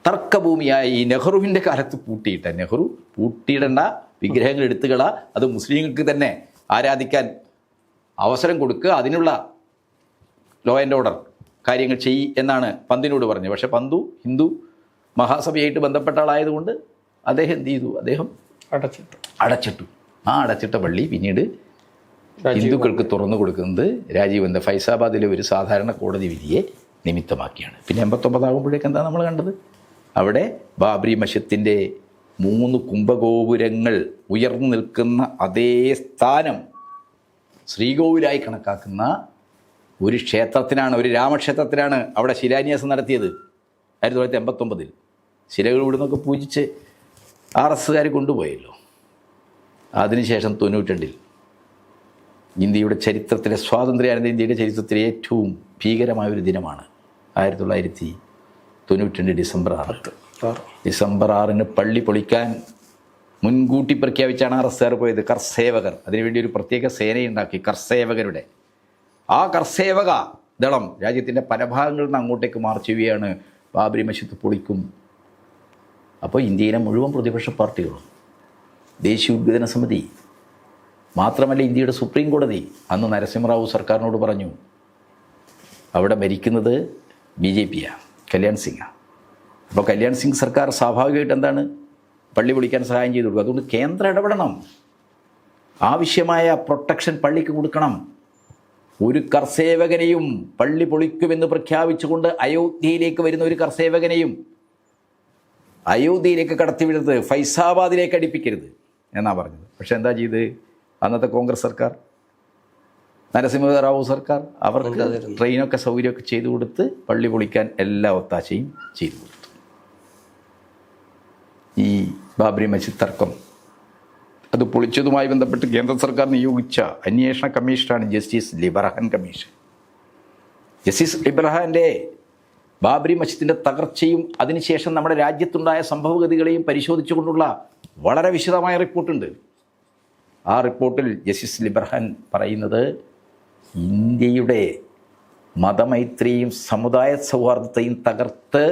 തർക്കഭൂമിയായി ഈ നെഹ്റുവിൻ്റെ കാലത്ത് പൂട്ടിയിട്ട, നെഹ്റു പൂട്ടിയിടേണ്ട വിഗ്രഹങ്ങൾ എടുത്തുകള, അത് മുസ്ലിങ്ങൾക്ക് തന്നെ ആരാധിക്കാൻ അവസരം കൊടുക്കുക, അതിനുള്ള ലോ ആൻഡ് ഓർഡർ കാര്യങ്ങൾ എന്നാണ് പന്തിനോട് പറഞ്ഞത്. പക്ഷേ പന്തു ഹിന്ദു മഹാസഭയായിട്ട് ബന്ധപ്പെട്ട ആളായതുകൊണ്ട് അദ്ദേഹം എന്ത് ചെയ്തു? അദ്ദേഹം അടച്ചിട്ടു. ആ അടച്ചിട്ട പള്ളി പിന്നീട് ഹിന്ദുക്കൾക്ക് തുറന്നു കൊടുക്കുന്നത് രാജീവ് ഫൈസാബാദിലെ ഒരു സാധാരണ കോടതി വിധിയെ നിമിത്തമാക്കിയാണ്. പിന്നെ 89 ആകുമ്പോഴേക്ക് എന്താ നമ്മൾ കണ്ടത്? അവിടെ ബാബരി മസ്ജിദിൻ്റെ 3 കുംഭഗോപുരങ്ങൾ ഉയർന്നു നിൽക്കുന്ന അതേ സ്ഥാനം ശ്രീകോവിലായി കണക്കാക്കുന്ന ഒരു ക്ഷേത്രത്തിനാണ്, ഒരു രാമക്ഷേത്രത്തിനാണ് അവിടെ ശിലാന്യാസം നടത്തിയത് 1989. ശിലകൾ ഇവിടുന്നൊക്കെ പൂജിച്ച് RSSകാർ കൊണ്ടുപോയല്ലോ. അതിനുശേഷം 92-ൽ ഇന്ത്യയുടെ ചരിത്രത്തിലെ സ്വാതന്ത്ര്യാനന്തര ഇന്ത്യയുടെ ചരിത്രത്തിലെ ഏറ്റവും ഭീകരമായൊരു ദിനമാണ് 1992 ഡിസംബർ 6. ഡിസംബർ 6-ന് പള്ളി പൊളിക്കാൻ മുൻകൂട്ടി പ്രഖ്യാപിച്ചാണ് RSSകാർ പോയത്. കർസേവകർ അതിനുവേണ്ടി ഒരു പ്രത്യേക സേനയുണ്ടാക്കി. കർസേവകരുടെ ആ കർസേവക ദളം രാജ്യത്തിൻ്റെ പല ഭാഗങ്ങളിൽ നിന്ന് അങ്ങോട്ടേക്ക് മാർച്ച് ചെയ്യുകയാണ്. ബാബരി മസ്ജിദ് പൊളിക്കും. അപ്പോൾ ഇന്ത്യയിലെ മുഴുവൻ പ്രതിപക്ഷ പാർട്ടികളും, ദേശീയ ഉദ്ഗ്രഥന സമിതി, മാത്രമല്ല ഇന്ത്യയുടെ സുപ്രീം കോടതി അന്ന് നരസിംഹറാവു സർക്കാരിനോട് പറഞ്ഞു, അവിടെ ഭരിക്കുന്നത് BJPയാണ്, കല്യാൺ സിംഗാണ്. അപ്പോൾ കല്യാൺ സിംഗ് സർക്കാർ സ്വാഭാവികമായിട്ട് എന്താണ്? പള്ളി പൊളിക്കാൻ സഹായം ചെയ്തു കൊടുക്കും. അതുകൊണ്ട് കേന്ദ്രം ഇടപെടണം, ആവശ്യമായ പ്രൊട്ടക്ഷൻ പള്ളിക്ക് കൊടുക്കണം. ഒരു കർസേവകനെയും പള്ളി പൊളിക്കുമെന്ന് പ്രഖ്യാപിച്ചുകൊണ്ട് അയോധ്യയിലേക്ക് വരുന്ന ഒരു കർസേവകനെയും അയോധ്യയിലേക്ക് കടത്തിവിടരുത്, ഫൈസാബാദിലേക്ക് അടുപ്പിക്കരുത് എന്നാണ് പറഞ്ഞത്. പക്ഷെ എന്താ ചെയ്ത് അന്നത്തെ കോൺഗ്രസ് സർക്കാർ? നരസിംഹറാവു സർക്കാർ അവർക്ക് ട്രെയിനൊക്കെ സൗകര്യമൊക്കെ ചെയ്തു കൊടുത്ത് പള്ളി പൊളിക്കാൻ എല്ലാ ഒത്താശയും ചെയ്തു കൊടുത്തു. ഈ ബാബറി മസ്ജിദ് തർക്കം അത് പൊളിച്ചതുമായി ബന്ധപ്പെട്ട് കേന്ദ്ര സർക്കാർ നിയോഗിച്ച അന്വേഷണ കമ്മീഷനാണ് ജസ്റ്റിസ് ലിബ്രഹാൻ കമ്മീഷൻ. ജസ്റ്റിസ് ലിബ്രഹാൻ്റെ ബാബറി മസ്ജിദിൻ്റെ തകർച്ചയും അതിനുശേഷം നമ്മുടെ രാജ്യത്തുണ്ടായ സംഭവഗതികളെയും പരിശോധിച്ചുകൊണ്ടുള്ള വളരെ വിശദമായ റിപ്പോർട്ടുണ്ട്. ആ റിപ്പോർട്ടിൽ ജസ്റ്റിസ് ലിബ്രഹാൻ പറയുന്നത് ഇന്ത്യയുടെ മതമൈത്രിയും സമുദായ സൗഹാർദ്ദത്തെയും തകർത്ത്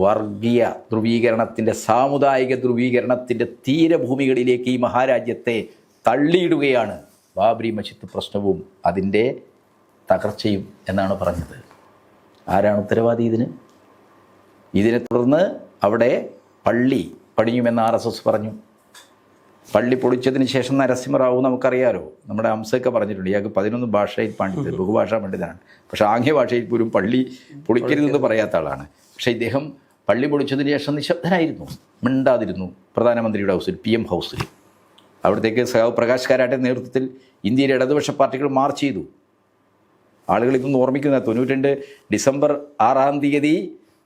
വർഗീയ ധ്രുവീകരണത്തിൻ്റെ സാമുദായിക ധ്രുവീകരണത്തിൻ്റെ തീരഭൂമികളിലേക്ക് ഈ മഹാരാജ്യത്തെ തള്ളിയിടുകയാണ് ബാബറി മസ്ജിദ് പ്രശ്നവും അതിൻ്റെ തകർച്ചയും എന്നാണ് പറഞ്ഞത്. ആരാണ് ഉത്തരവാദി ഇതിനെ തുടർന്ന് അവിടെ പള്ളി പണിയുമെന്ന് RSS പറഞ്ഞു. പള്ളി പൊളിച്ചതിന് ശേഷം നരസിംഹറാവു നമുക്കറിയാലോ, നമ്മുടെ അംസൊക്കെ പറഞ്ഞിട്ടുണ്ട്, ഇയാൾക്ക് 11 ഭാഷയിൽ പണ്ഡിതൻ, ബഹുഭാഷാ പണ്ഡിതനാണ്. പക്ഷേ ആംഗ്യ ഭാഷയിൽ പോലും പള്ളി പൊളിക്കരുതെന്ന് പറയാത്ത ആളാണ്. പക്ഷേ ഇദ്ദേഹം പള്ളി പൊളിച്ചതിന് ശേഷം നിശബ്ദനായിരുന്നു, മിണ്ടാതിരുന്നു. പ്രധാനമന്ത്രിയുടെ ഹൗസിൽ, PM ഹൗസിൽ. അവിടത്തേക്ക് സഖാവ് പ്രകാശ് കാരാട്ടിൻ്റെ നേതൃത്വത്തിൽ ഇന്ത്യയിലെ ഇടതുപക്ഷ പാർട്ടികൾ മാർച്ച് ചെയ്തു. ആളുകൾ ഇതൊന്നും ഓർമ്മിക്കുന്ന 92 ഡിസംബർ 6-ാം തീയതി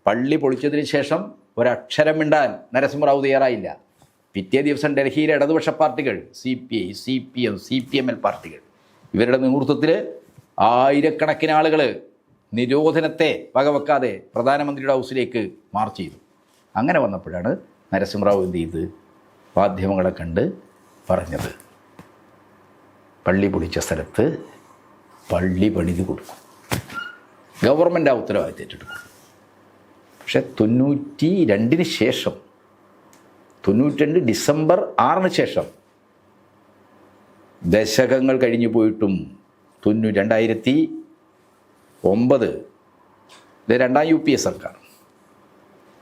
പള്ളി പൊളിച്ചതിന് ശേഷം ഒരക്ഷരം മിണ്ടാൻ നരസിംഹറാവു തയ്യാറായില്ല. പിറ്റേ ദിവസം ഡൽഹിയിലെ ഇടതുപക്ഷ പാർട്ടികൾ, CPI, CPM, CPML പാർട്ടികൾ, ഇവരുടെ നേതൃത്വത്തിൽ ആയിരക്കണക്കിന് ആളുകൾ നിരോധനത്തെ വകവെക്കാതെ പ്രധാനമന്ത്രിയുടെ ഹൗസിലേക്ക് മാർച്ച് ചെയ്തു. അങ്ങനെ വന്നപ്പോഴാണ് നരസിംഹറാവു എന്ത് ചെയ്ത് മാധ്യമങ്ങളെ കണ്ട് പറഞ്ഞത്, പള്ളി പൊളിച്ച സ്ഥലത്ത് പള്ളി പണിത് കൊടുക്കും, ഗവൺമെൻറ് ആ ഉത്തരവാദിത്തം ഏറ്റെടുക്കും. പക്ഷെ 92 ശേഷം, 92 ഡിസംബർ 6-ന് ശേഷം, ദശകങ്ങൾ കഴിഞ്ഞു പോയിട്ടും 2009 രണ്ടാം UPA സർക്കാർ,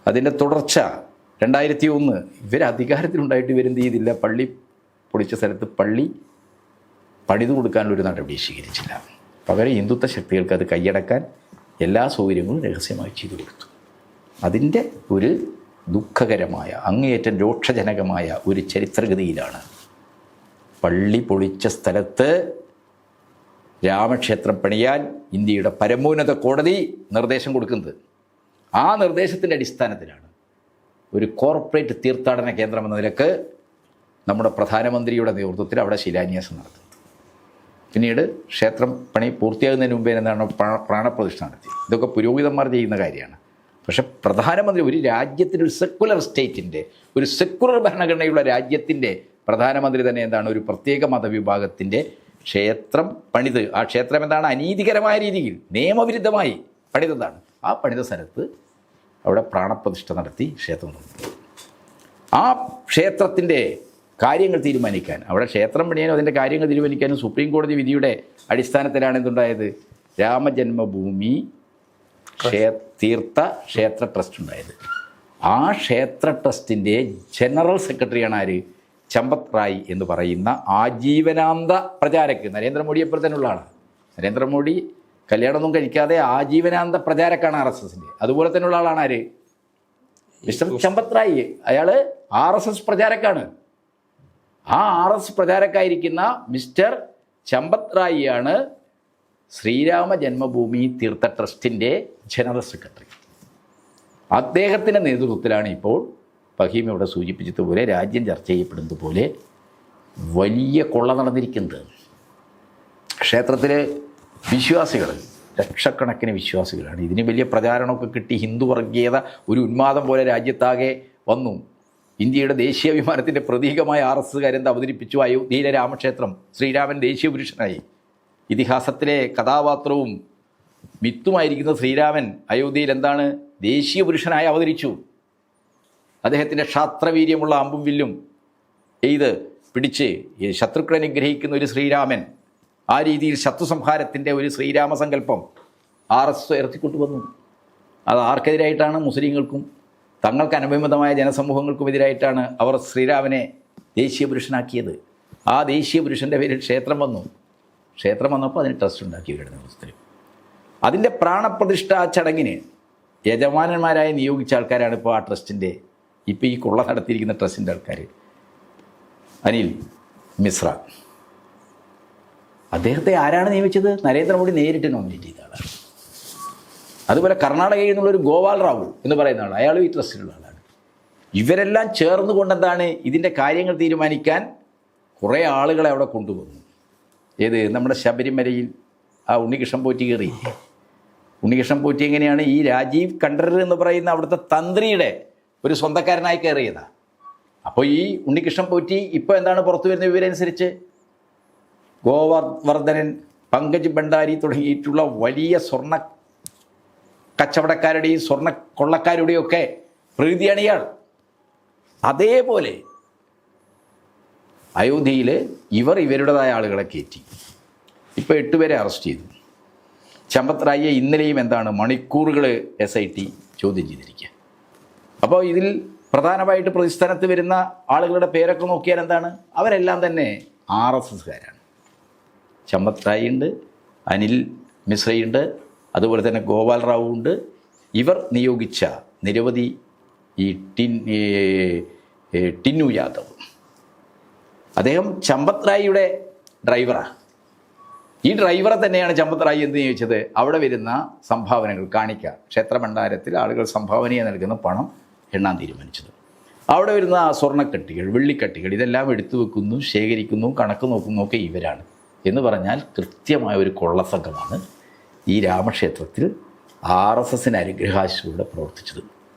അതിൻ്റെ തുടർച്ച 2001, ഇവർ അധികാരത്തിലുണ്ടായിട്ട് ഇവരെന്ത് ചെയ്തില്ല, പള്ളി പൊളിച്ച സ്ഥലത്ത് പള്ളി പണിത് കൊടുക്കാനുള്ളൊരു നടപടി സ്വീകരിച്ചില്ല. പകരം ഹിന്ദുത്വ ശക്തികൾക്ക് അത് കൈയടക്കാൻ എല്ലാ സൗകര്യങ്ങളും രഹസ്യമായി ചെയ്തു കൊടുത്തു. അതിൻ്റെ ഒരു ദുഃഖകരമായ, അങ്ങേയറ്റം രോക്ഷജനകമായ ഒരു ചരിത്രഗതിയിലാണ് പള്ളി പൊളിച്ച സ്ഥലത്ത് രാമക്ഷേത്രം പണിയാൻ ഇന്ത്യയുടെ പരമോന്നത കോടതി നിർദ്ദേശം കൊടുക്കുന്നത്. ആ നിർദ്ദേശത്തിൻ്റെ അടിസ്ഥാനത്തിലാണ് ഒരു കോർപ്പറേറ്റ് തീർത്ഥാടന കേന്ദ്രം എന്ന നിലക്ക് നമ്മുടെ പ്രധാനമന്ത്രിയുടെ നേതൃത്വത്തിൽ അവിടെ ശിലാന്യാസം നടത്തുന്നത്. പിന്നീട് ക്ഷേത്രം പണി പൂർത്തിയാകുന്നതിന് മുമ്പേ എന്താണ് പ്രാണപ്രതിഷ്ഠ നടത്തി. ഇതൊക്കെ പുരോഹിതന്മാർ ചെയ്യുന്ന കാര്യമാണ്. പക്ഷെ പ്രധാനമന്ത്രി, ഒരു രാജ്യത്തിൻ്റെ, ഒരു സെക്കുലർ സ്റ്റേറ്റിൻ്റെ, ഒരു സെക്കുലർ ഭരണഘടനയുള്ള രാജ്യത്തിൻ്റെ പ്രധാനമന്ത്രി തന്നെ എന്താണ് ഒരു പ്രത്യേക മതവിഭാഗത്തിൻ്റെ ക്ഷേത്രം പണിത്, ആ ക്ഷേത്രം എന്താണ് അനീതികരമായ രീതിയിൽ നിയമവിരുദ്ധമായി പണിതതാണ്. ആ പണിത സ്ഥലത്ത് അവിടെ പ്രാണപ്രതിഷ്ഠ നടത്തി ക്ഷേത്രം നിർമ്മിച്ചു. ആ ക്ഷേത്രത്തിൻ്റെ കാര്യങ്ങൾ തീരുമാനിക്കാൻ, അവിടെ ക്ഷേത്രം പണിയാനും അതിൻ്റെ കാര്യങ്ങൾ തീരുമാനിക്കാനും സുപ്രീം കോടതി വിധിയുടെ അടിസ്ഥാനത്തിലാണ് എന്തുണ്ടായത്, രാമജന്മഭൂമി തീർത്ഥ ക്ഷേത്ര ട്രസ്റ്റ് ഉണ്ടായത്. ആ ക്ഷേത്ര ട്രസ്റ്റിൻ്റെ ജനറൽ സെക്രട്ടറിയാണ് ആര്, ചമ്പത് റായ് എന്ന് പറയുന്ന ആജീവനാന്ത പ്രചാരക്ക്. നരേന്ദ്രമോദിയെ പോലെ തന്നെയുള്ള ആളാണ്. നരേന്ദ്രമോദി കല്യാണമൊന്നും കഴിക്കാതെ ആജീവനാന്ത പ്രചാരക്കാണ് RSSൻ്റെ. അതുപോലെ തന്നെയുള്ള ആളാണ് ആര്, മിസ്റ്റർ ചമ്പത് റായ്. അയാൾ RSS പ്രചാരക്കാണ്. ആ RSS പ്രചാരക്കായിരിക്കുന്ന മിസ്റ്റർ ചമ്പത് റായിയാണ് ശ്രീരാമ ജന്മഭൂമി തീർത്ഥ ട്രസ്റ്റിൻ്റെ ജനറൽ സെക്രട്ടറി. അദ്ദേഹത്തിൻ്റെ നേതൃത്വത്തിലാണ് ഇപ്പോൾ ഫഹീം ഇവിടെ സൂചിപ്പിച്ചതുപോലെ രാജ്യം ചർച്ച ചെയ്യപ്പെടുന്നത് പോലെ വലിയ കൊള്ള നടന്നിരിക്കുന്നത്. ക്ഷേത്രത്തിലെ വിശ്വാസികൾ, ലക്ഷക്കണക്കിന് വിശ്വാസികളാണ്. ഇതിന് വലിയ പ്രചാരണമൊക്കെ കിട്ടി. ഹിന്ദു വർഗീയത ഒരു ഉന്മാദം പോലെ രാജ്യത്താകെ വന്നു. ഇന്ത്യയുടെ ദേശീയ വിമാനത്തിൻ്റെ പ്രതീകമായ RSSകാരെന്ത് അവതരിപ്പിച്ചു, അയോധ്യയിലെ രാമക്ഷേത്രം, ശ്രീരാമൻ ദേശീയ പുരുഷനായി. ഇതിഹാസത്തിലെ കഥാപാത്രവും മിത്തുമായിരിക്കുന്ന ശ്രീരാമൻ അയോധ്യയിൽ എന്താണ് ദേശീയ പുരുഷനായി അവതരിച്ചു. അദ്ദേഹത്തിൻ്റെ ക്ഷാത്രവീര്യമുള്ള അമ്പും വില്ലും എയ്ത് പിടിച്ച് ശത്രുക്കളെ നിഗ്രഹിക്കുന്ന ഒരു ശ്രീരാമൻ, ആ രീതിയിൽ ശത്രുസംഹാരത്തിൻ്റെ ഒരു ശ്രീരാമസങ്കല്പം RSS ഉയർത്തിക്കൊണ്ടുവന്നു. അത് ആർക്കെതിരായിട്ടാണ്? മുസ്ലിങ്ങൾക്കും തങ്ങൾക്ക് അനുഭവമായ ജനസമൂഹങ്ങൾക്കും എതിരായിട്ടാണ് അവർ ശ്രീരാമനെ ദേശീയ പുരുഷനാക്കിയത്. ആ ദേശീയ പുരുഷൻ്റെ പേരിൽ ക്ഷേത്രം വന്നു. ക്ഷേത്രം വന്നപ്പോൾ അതിന് ട്രസ്റ്റ് ഉണ്ടാക്കി കിടന്ന അവസ്ഥയിൽ അതിൻ്റെ പ്രാണപ്രതിഷ്ഠാ ചടങ്ങിന് യജമാനന്മാരായി നിയോഗിച്ച ആൾക്കാരാണ് ഇപ്പോൾ ആ ട്രസ്റ്റിൻ്റെ, ഇപ്പോൾ ഈ കൊള്ള നടത്തിയിരിക്കുന്ന ട്രസ്റ്റിൻ്റെ ആൾക്കാർ. അനിൽ മിശ്ര, അദ്ദേഹത്തെ ആരാണ് നിയമിച്ചത്? നരേന്ദ്രമോദി നേരിട്ട് നോമിനേറ്റ് ചെയ്ത ആളാണ്. അതുപോലെ കർണാടകയിൽ നിന്നുള്ളൊരു ഗോപാൽ റാവു എന്ന് പറയുന്ന ആൾ, അയാളും ഈ ട്രസ്റ്റിലുള്ള ആളാണ്. ഇവരെല്ലാം ചേർന്നുകൊണ്ട് എന്താണ് ഇതിൻ്റെ കാര്യങ്ങൾ തീരുമാനിക്കാൻ കുറേ ആളുകളെ അവിടെ കൊണ്ടുവന്നു. ഏത് നമ്മുടെ ശബരിമലയിൽ ആ ഉണ്ണികൃഷ്ണൻ പോറ്റി കയറി. ഉണ്ണികൃഷ്ണൻ പോറ്റി എങ്ങനെയാണ് ഈ രാജീവ് കണ്ഠരർ എന്ന് പറയുന്ന അവിടുത്തെ തന്ത്രിയുടെ ഒരു സ്വന്തക്കാരനായി കയറിയതാണ്. അപ്പോൾ ഈ ഉണ്ണികൃഷ്ണൻ പോറ്റി ഇപ്പോൾ എന്താണ് പുറത്തു വരുന്ന വിവരം അനുസരിച്ച് ഗോവർദ്ധനൻ, പങ്കജ് ഭണ്ഡാരി തുടങ്ങിയിട്ടുള്ള വലിയ സ്വർണ്ണ കച്ചവടക്കാരുടെയും സ്വർണ്ണ കൊള്ളക്കാരുടെയും ഒക്കെ പ്രീതിയാണ് ഇയാൾ. അതേപോലെ അയോധ്യയിൽ ഇവരുടേതായ ആളുകളെ കയറ്റി. ഇപ്പോൾ 8 പേരെ അറസ്റ്റ് ചെയ്തു. ചമ്പത് റായിയെ ഇന്നലെയും എന്താണ് മണിക്കൂറുകൾ SIT ചോദ്യം ചെയ്തിരിക്കുക. അപ്പോൾ ഇതിൽ പ്രധാനമായിട്ട് പ്രതിസ്ഥാനത്ത് വരുന്ന ആളുകളുടെ പേരൊക്കെ നോക്കിയാൽ എന്താണ്, അവരെല്ലാം തന്നെ RSSകാരാണ്. ചമ്പത് റായി ഉണ്ട്, അനിൽ മിശ്രയുണ്ട്, അതുപോലെ തന്നെ ഗോപാൽ റാവു ഉണ്ട്. ഇവർ നിയോഗിച്ച നിരവധി ഈ ടിന്നു യാദവ്, അദ്ദേഹം ചമ്പത് റായിയുടെ ഡ്രൈവറാണ്. ഈ ഡ്രൈവറെ തന്നെയാണ് ചമ്പത് റായി എന്ത് ചോദിച്ചത്, അവിടെ വരുന്ന സംഭാവനകൾ കാണിക്ക ക്ഷേത്രഭണ്ഡാരത്തിൽ ആളുകൾ സംഭാവനയെ നൽകുന്ന പണം എണ്ണാൻ തീരുമാനിച്ചത്. അവിടെ വരുന്ന സ്വർണ്ണക്കട്ടികൾ, വെള്ളിക്കട്ടികൾ ഇതെല്ലാം എടുത്തു വെക്കുന്നു, ശേഖരിക്കുന്നു, കണക്ക് നോക്കുന്നു ഒക്കെ ഇവരാണ് എന്ന് പറഞ്ഞാൽ കൃത്യമായ ഒരു കൊള്ളസംഘമാണ് ഈ രാമക്ഷേത്രത്തിൽ RSSന് അനുഗ്രഹാശിലൂടെ പ്രവർത്തിച്ചത്.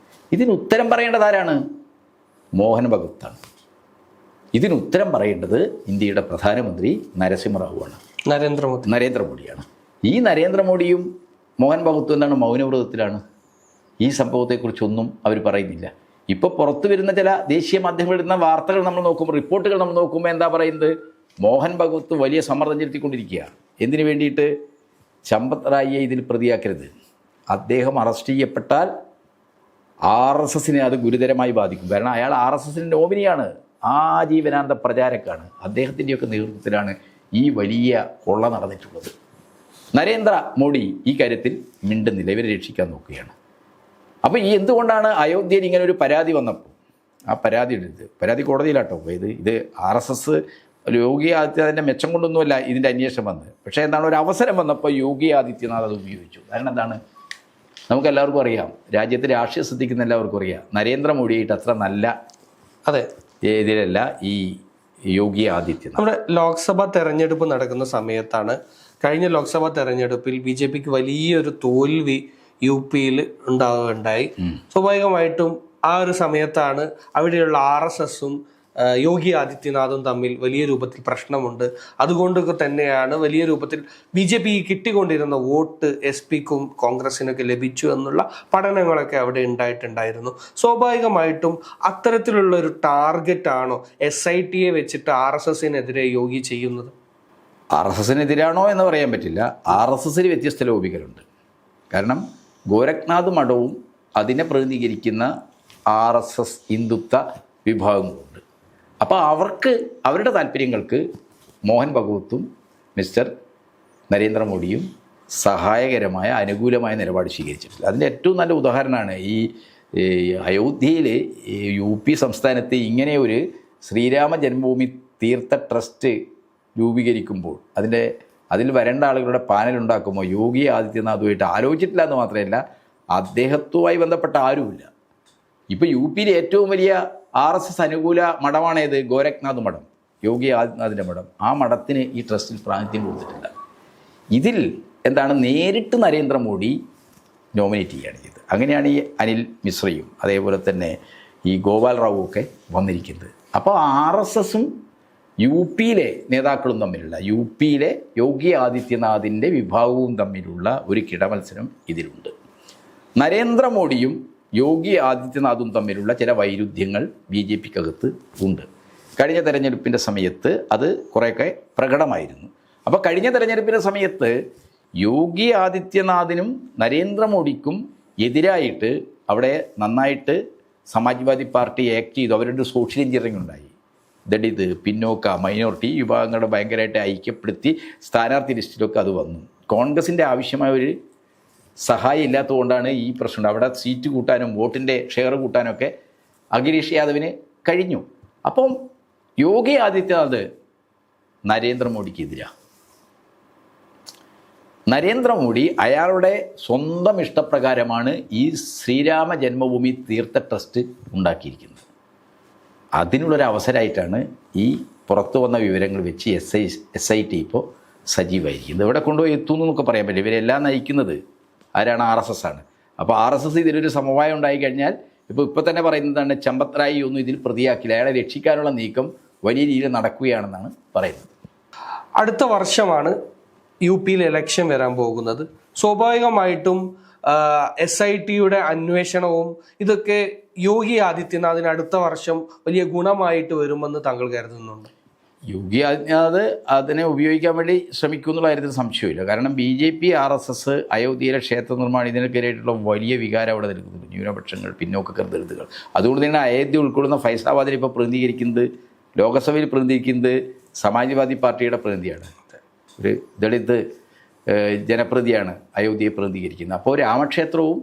ഇതിന് ഉത്തരം പറയേണ്ടത് ആരാണ്? മോഹൻ ഭഗവത്താണ്. ഇതിന് ഉത്തരം പറയേണ്ടത് ഇന്ത്യയുടെ പ്രധാനമന്ത്രി നരസിംഹറാവുവാണ്, നരേന്ദ്രമോദിയാണ്. ഈ നരേന്ദ്രമോദിയും മോഹൻ ഭഗവത്തും എന്താണ് മൗനവ്രതത്തിലാണ്. ഈ സംഭവത്തെക്കുറിച്ചൊന്നും അവർ പറയുന്നില്ല. ഇപ്പോൾ പുറത്തു വരുന്ന ചില ദേശീയ മാധ്യമങ്ങളിൽ വരുന്ന വാർത്തകൾ നമ്മൾ നോക്കുമ്പോൾ, റിപ്പോർട്ടുകൾ നമ്മൾ നോക്കുമ്പോൾ എന്താ പറയുന്നത്, മോഹൻ ഭഗവത്ത് വലിയ സമ്മർദ്ദം ചെലുത്തിക്കൊണ്ടിരിക്കുകയാണ്. എന്തിനു വേണ്ടിയിട്ട്? ചമ്പത് റായിയെ ഇതിൽ പ്രതിയാക്കരുത്. അദ്ദേഹം അറസ്റ്റ് ചെയ്യപ്പെട്ടാൽ RSSനെ അത് ഗുരുതരമായി ബാധിക്കും. കാരണം അയാൾ RSSൻ്റെ നോമിനിയാണ്, ആജീവനാന്ത പ്രചാരക്കാണ്. അദ്ദേഹത്തിൻ്റെയൊക്കെ നേതൃത്വത്തിലാണ് ഈ വലിയ കൊള്ള നടന്നിട്ടുള്ളത്. നരേന്ദ്രമോദി ഈ കാര്യത്തിൽ മിണ്ടുന്നില്ല, ഇവരെ രക്ഷിക്കാൻ നോക്കുകയാണ്. അപ്പോൾ ഈ എന്തുകൊണ്ടാണ് അയോധ്യയിൽ ഇങ്ങനെ ഒരു പരാതി വന്നപ്പോൾ ആ പരാതി എടുത്ത്, പരാതി കോടതിയിലാട്ടോ ഇത് RSS യോഗി ആദിത്യനാഥിൻ്റെ മെച്ചം കൊണ്ടൊന്നുമല്ല ഇതിൻ്റെ അന്വേഷണം വന്നത്. പക്ഷേ എന്താണ്, ഒരു അവസരം വന്നപ്പോൾ യോഗി ആദിത്യനാഥ് അത് ഉപയോഗിച്ചു. കാരണം എന്താണ്, നമുക്കെല്ലാവർക്കും അറിയാം, രാജ്യത്തെ രാഷ്ട്രീയം ശ്രദ്ധിക്കുന്ന എല്ലാവർക്കും അറിയാം, നരേന്ദ്രമോദിയായിട്ട് അത്ര നല്ല ഇതിലല്ല ഈ യോഗി ആദിത്യനാഥ്. നമ്മുടെ ലോക്സഭാ തെരഞ്ഞെടുപ്പ് നടക്കുന്ന സമയത്താണ്, കഴിഞ്ഞ ലോക്സഭാ തെരഞ്ഞെടുപ്പിൽ BJPക്ക് വലിയൊരു തോൽവി UPയിൽ ഉണ്ടാവുകയുണ്ടായി. സ്വാഭാവികമായിട്ടും ആ ഒരു സമയത്താണ് അവിടെയുള്ള RSSും യോഗി ആദിത്യനാഥും തമ്മിൽ വലിയ രൂപത്തിൽ പ്രശ്നമുണ്ട്. അതുകൊണ്ടൊക്കെ തന്നെയാണ് വലിയ രൂപത്തിൽ BJP കിട്ടിക്കൊണ്ടിരുന്ന വോട്ട് SP-ക്കും കോൺഗ്രസിനൊക്കെ ലഭിച്ചു എന്നുള്ള പഠനങ്ങളൊക്കെ അവിടെ ഉണ്ടായിട്ടുണ്ടായിരുന്നു. സ്വാഭാവികമായിട്ടും അത്തരത്തിലുള്ള ഒരു ടാർഗറ്റാണോ SITയെ വെച്ചിട്ട് RSSനെതിരെ യോഗി ചെയ്യുന്നത്? RSSനെതിരാണോ എന്ന് പറയാൻ പറ്റില്ല. RSSന് വ്യത്യസ്ത ലോബികളുണ്ട്. കാരണം ഗോരഖ്നാഥ് മഠവും അതിനെ പ്രതിനിധീകരിക്കുന്ന RSS ഹിന്ദുത്വ വിഭാഗങ്ങളുണ്ട്. അപ്പോൾ അവരുടെ താല്പര്യങ്ങൾക്ക് മോഹൻ ഭഗവത്തും മിസ്റ്റർ നരേന്ദ്രമോദിയും സഹായകരമായ അനുകൂലമായ നിലപാട് സ്വീകരിച്ചിട്ടില്ല. അതിൻ്റെ ഏറ്റവും നല്ല ഉദാഹരണമാണ് ഈ അയോധ്യയിൽ UP സംസ്ഥാനത്ത് ഇങ്ങനെ ഒരു ശ്രീരാമ ജന്മഭൂമി തീർത്ഥ ട്രസ്റ്റ് രൂപീകരിക്കുമ്പോൾ അതിൽ വരേണ്ട ആളുകളുടെ പാനൽ ഉണ്ടാക്കുമ്പോൾ യോഗി ആദിത്യനാഥുമായിട്ട് ആലോചിച്ചിട്ടില്ല എന്ന് മാത്രമല്ല, അദ്ദേഹത്തുമായി ബന്ധപ്പെട്ട ആരുമില്ല. ഇപ്പോൾ UPയിലെ ഏറ്റവും വലിയ RSS അനുകൂല മഠമാണേത്? ഗോരഖ്നാഥ് മഠം, യോഗി ആദിത്യനാഥിൻ്റെ മഠം. ആ മഠത്തിന് ഈ ട്രസ്റ്റിൽ പ്രാതിനിധ്യം കൊടുത്തിട്ടില്ല. ഇതിൽ എന്താണ്, നേരിട്ട് നരേന്ദ്രമോദി നോമിനേറ്റ് ചെയ്യുകയാണ് ചെയ്തത്. അങ്ങനെയാണ് ഈ അനിൽ മിശ്രയും അതേപോലെ തന്നെ ഈ ഗോപാൽ റാവു ഒക്കെ വന്നിരിക്കുന്നത്. അപ്പോൾ RSSും UPയിലെ നേതാക്കളും തമ്മിലുള്ള, UPയിലെ യോഗി ആദിത്യനാഥിൻ്റെ വിഭാഗവും തമ്മിലുള്ള ഒരു കിടമത്സരം ഇതിലുണ്ട്. നരേന്ദ്രമോദിയും യോഗി ആദിത്യനാഥും തമ്മിലുള്ള ചില വൈരുദ്ധ്യങ്ങൾ BJPക്കകത്ത് ഉണ്ട്. കഴിഞ്ഞ തെരഞ്ഞെടുപ്പിൻ്റെ സമയത്ത് അത് കുറേയൊക്കെ പ്രകടമായിരുന്നു. അപ്പോൾ കഴിഞ്ഞ തെരഞ്ഞെടുപ്പിൻ്റെ സമയത്ത് യോഗി ആദിത്യനാഥിനും നരേന്ദ്രമോദിക്കും എതിരായിട്ട് അവിടെ നന്നായിട്ട് സമാജ്വാദി പാർട്ടി ആക്ട് ചെയ്തു. അവരുടെ സോഷ്യൽ എഞ്ചിനീയറിംഗ് ഉണ്ടായി. ദളിത്, പിന്നോക്ക, മൈനോറിറ്റി വിഭാഗങ്ങളെ ഭയങ്കരമായിട്ട് ഐക്യപ്പെടുത്തി സ്ഥാനാർത്ഥി ലിസ്റ്റിലൊക്കെ അത് വന്നു. കോൺഗ്രസിൻ്റെ ആവശ്യമായ ഒരു സഹായം ഇല്ലാത്തതുകൊണ്ടാണ് ഈ പ്രശ്നം. അവിടെ സീറ്റ് കൂട്ടാനും വോട്ടിൻ്റെ ഷെയർ കൂട്ടാനൊക്കെ അഖിലേഷ് യാദവിന് കഴിഞ്ഞു. അപ്പം യോഗി ആദിത്യനാഥ് നരേന്ദ്രമോദിക്കെതിരാണ്. നരേന്ദ്രമോദി അയാളുടെ സ്വന്തം ഇഷ്ടപ്രകാരമാണ് ഈ ശ്രീരാമ ജന്മഭൂമി തീർത്ഥ ട്രസ്റ്റ് ഉണ്ടാക്കിയിരിക്കുന്നത്. അതിനുള്ളൊരു അവസരമായിട്ടാണ് ഈ പുറത്തു വന്ന വിവരങ്ങൾ വെച്ച് SIT ഇപ്പോൾ സജീവമായിരിക്കുന്നത്. ഇവിടെ കൊണ്ടുപോയി എത്തുന്നു എന്നൊക്കെ പറയാൻ പറ്റില്ല. ഇവരെല്ലാം നയിക്കുന്നത് ആരാണ്? RSS ആണ്. അപ്പോൾ RSS ഇതിലൊരു സമവായം ഉണ്ടായിക്കഴിഞ്ഞാൽ ഇപ്പോൾ തന്നെ പറയുന്നതാണ് ചമ്പത് റായി ഒന്നും ഇതിൽ പ്രതിയാക്കില്ല, അയാളെ രക്ഷിക്കാനുള്ള നീക്കം വലിയ രീതിയിൽ നടക്കുകയാണെന്നാണ് പറയുന്നത്. അടുത്ത വർഷമാണ് UP ഇലക്ഷൻ വരാൻ പോകുന്നത്. സ്വാഭാവികമായിട്ടും SITയുടെ അന്വേഷണവും ഇതൊക്കെ യോഗി ആദിത്യനാഥിന് അടുത്ത വർഷം വലിയ ഗുണമായിട്ട് വരുമെന്ന് താങ്കൾ കരുതുന്നുണ്ട്? യോഗി ആദിത്യനാഥ് അതിനെ ഉപയോഗിക്കാൻ വേണ്ടി ശ്രമിക്കും എന്നുള്ള കാര്യത്തിൽ സംശയമില്ല. കാരണം BJP RSS അയോധ്യയിലെ ക്ഷേത്ര നിർമ്മാണം ഇതിനൊക്കെയായിട്ടുള്ള വലിയ വികാരം അവിടെ നിൽക്കുന്നുണ്ട്. ന്യൂനപക്ഷങ്ങൾ, പിന്നോക്ക ദളിതുകൾ. അതുകൊണ്ട് തന്നെ അയോധ്യ ഉൾക്കൊള്ളുന്ന ഫൈസാബാദിൽ ഇപ്പോൾ പ്രതിനിധീകരിക്കുന്നത്, ലോകസഭയിൽ പ്രതിനിധീകരിക്കുന്നത് സമാജ്വാദി പാർട്ടിയുടെ പ്രതിനിധിയാണ്. ഒരു ദളിത് ജനപ്രതിയാണ് അയോധ്യയെ പ്രതിനിധീകരിക്കുന്നത്. അപ്പോൾ രാമക്ഷേത്രവും